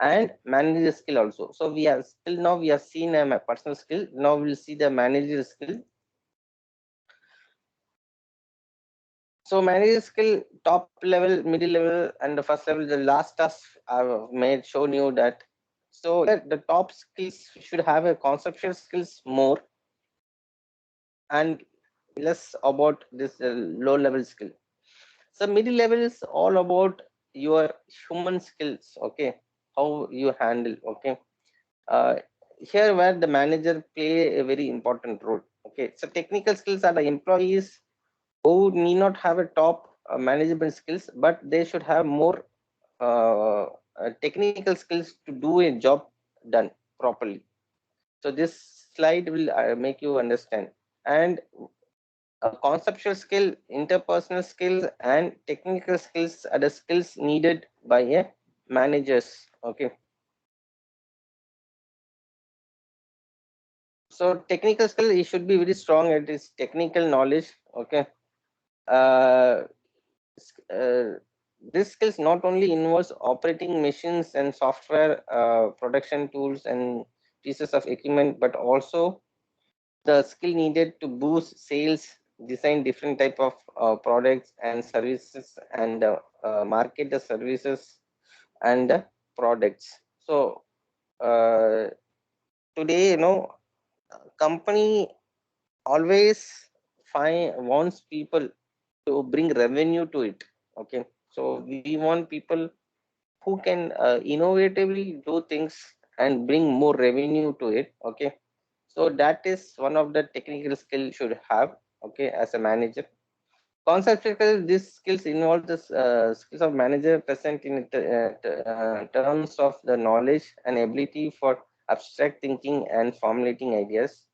and managerial skill also. So we are still now we have seen a personal skill. Now we'll see the managerial skill. So managerial skill, top level, middle level, and the first level. The last task I've made shown you that. So here the top skills should have a conceptual skills more, and less about this low level skill. So middle level is all about your human skills. Okay, how you handle. Okay, uh, here where the manager play a very important role. Okay, so technical skills are the employees who need not have a top management skills, but they should have more technical skills to do a job done properly. So this slide will make you understand. And conceptual skill, interpersonal skills, and technical skills are the skills needed by a managers. Okay, so technical skill, it should be very strong at its technical knowledge. Okay, uh, this skills not only involves operating machines and software, production tools and pieces of equipment, but also the skill needed to boost sales, design different type of products and services, and market the services and the products. So uh, today, company always find wants people to bring revenue to it. Okay, so we want people who can innovatively do things and bring more revenue to it. Okay, So that is one of the technical skill you should have, okay, as a manager. Conceptual, these skills involve the skills of manager present in terms of the knowledge and ability for abstract thinking and formulating ideas.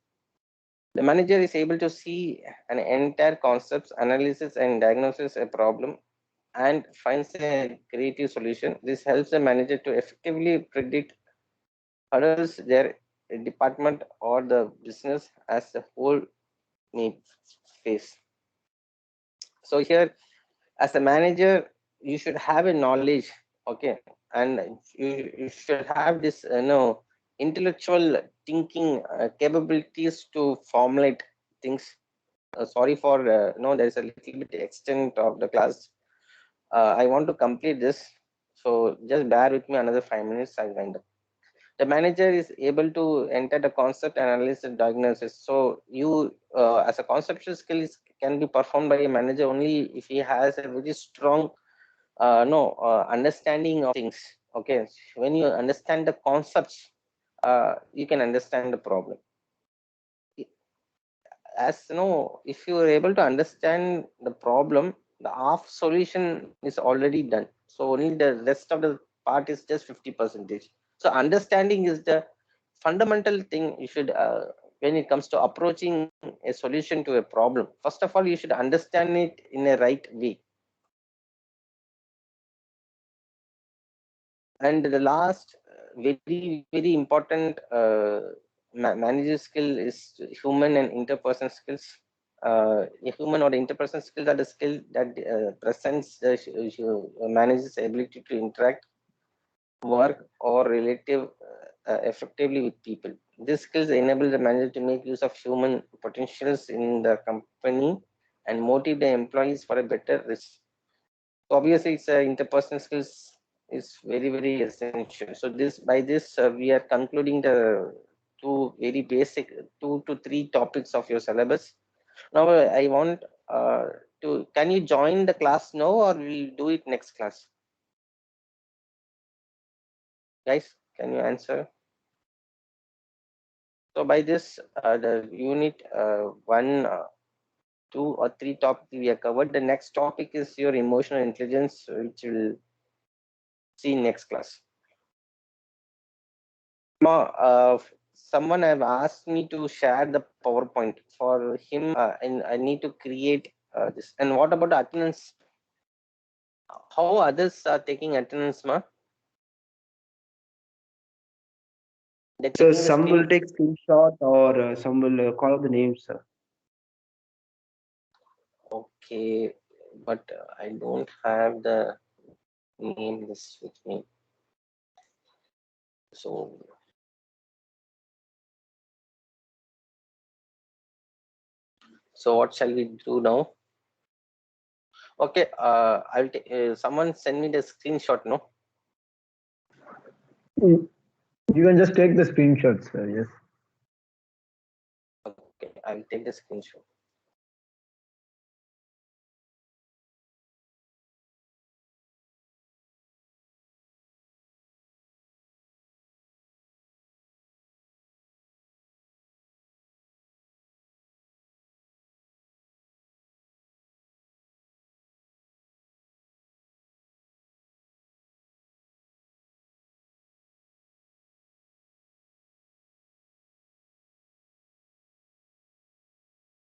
The manager is able to see an entire concepts, analysis and diagnosis a problem and finds a creative solution. This helps the manager to effectively predict hurdles their department or the business as a whole may face. So here, as a manager, you should have a knowledge, okay, and you should have this, intellectual thinking capabilities to formulate things. Sorry for no, there is a little bit extent of the class. I want to complete this, so just bear with me another 5 minutes. I'll wind up. The manager is able to enter the concept analysis and diagnosis. So you, as a conceptual skill, can be performed by a manager only if he has a very strong, no, understanding of things. Okay, when you understand the concepts, you can understand the problem. As you know, if you are able to understand the problem, the half solution is already done. So only the rest of the part is just 50%. So understanding is the fundamental thing you should, when it comes to approaching a solution to a problem. First of all, you should understand it in a right way. And the last, very important manager skill is human and interpersonal skills. Human or interpersonal skills are the skill that presents the manager's ability to interact, work, or relative effectively with people. These skills enable the manager to make use of human potentials in the company and motivate the employees for a better risk. So obviously, it's interpersonal skills is very essential. So this, by this, we are concluding the two very basic 2 to 3 topics of your syllabus. Now I want to, can you join the class now or we'll do it next class? Guys, can you answer? So by this, the unit 1, 2 or 3 topics we have covered. The next topic is your emotional intelligence, which we'll see next class. Someone have asked me to share the PowerPoint for him, and I need to create this. And what about attendance? How others are taking attendance, ma? They're So taking the some will screen. take screenshot or some will call out the names, sir. Okay, but I don't have the name list with me. So, what shall we do now? Okay, I'll someone send me the screenshot. No. Mm. You can just take the screenshots, sir. Yes. Okay, I'll take the screenshot.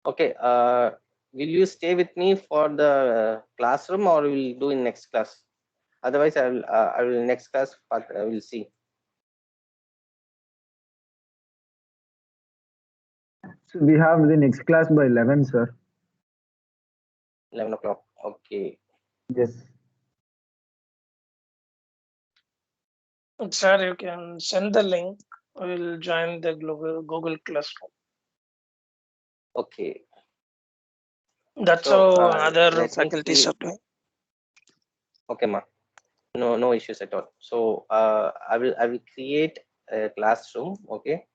Okay, will you stay with me for the classroom or will do in next class? Otherwise, I will next class, but I will see. So we have the next class by 11, sir. 11 o'clock. Okay. Yes. Sir, you can send the link. We'll join the Google Classroom. Okay. That's So how other let me faculties create. are doing. Okay, ma. No issues at all. So I will create a classroom. Okay,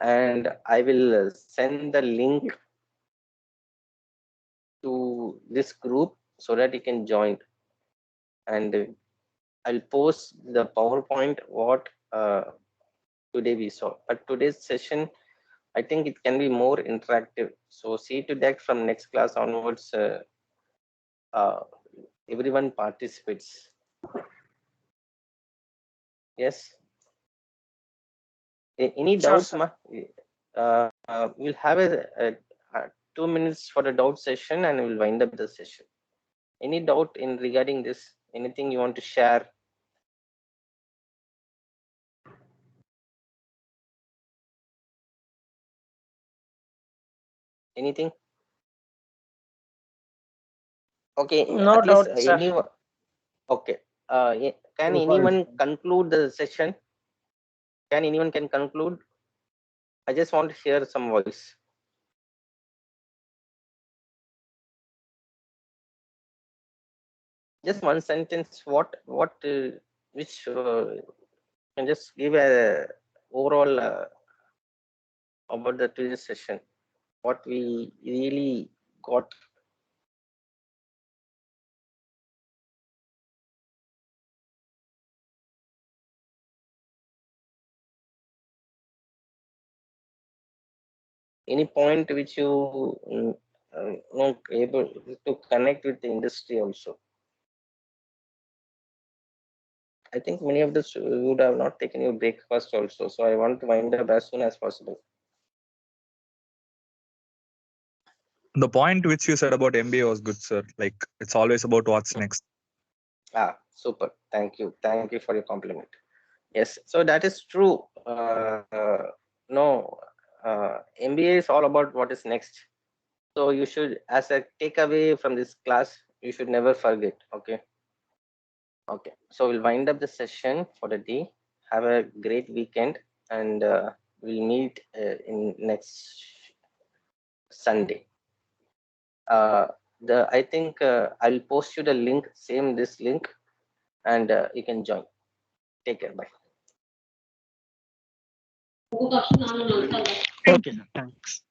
and I will send the link to this group so that you can join, and I'll post the PowerPoint what today we saw. But today's session, I think it can be more interactive. So see to that from next class onwards, uh, everyone participates. Yes. Any Sure, doubts, sir. ma? We'll have a 2 minutes for the doubt session, and we'll wind up the session. Any doubt in regarding this? Anything you want to share? Anything? Okay, No at least doubt, sir. anyone. Okay. Can So far, anyone conclude the session? Can anyone can conclude? I just want to hear some voice. Just one sentence. Which can just give a overall about the today's session. What we really got. Any point which you not able to connect with the industry also. I think many of this would have not taken your breakfast also. So I want to wind up as soon as possible. The point which you said about MBA was good, sir. Like it's always about what's next. Super. Thank you. Thank you for your compliment. Yes. So that is true. No, MBA is all about what is next. So you should, as a takeaway from this class, you should never forget. Okay. Okay. So we'll wind up the session for the day. Have a great weekend, and we'll meet in next Sunday. I think I'll post you the link, this link, and you can join. Take care. Bye. Okay, sir. Thanks.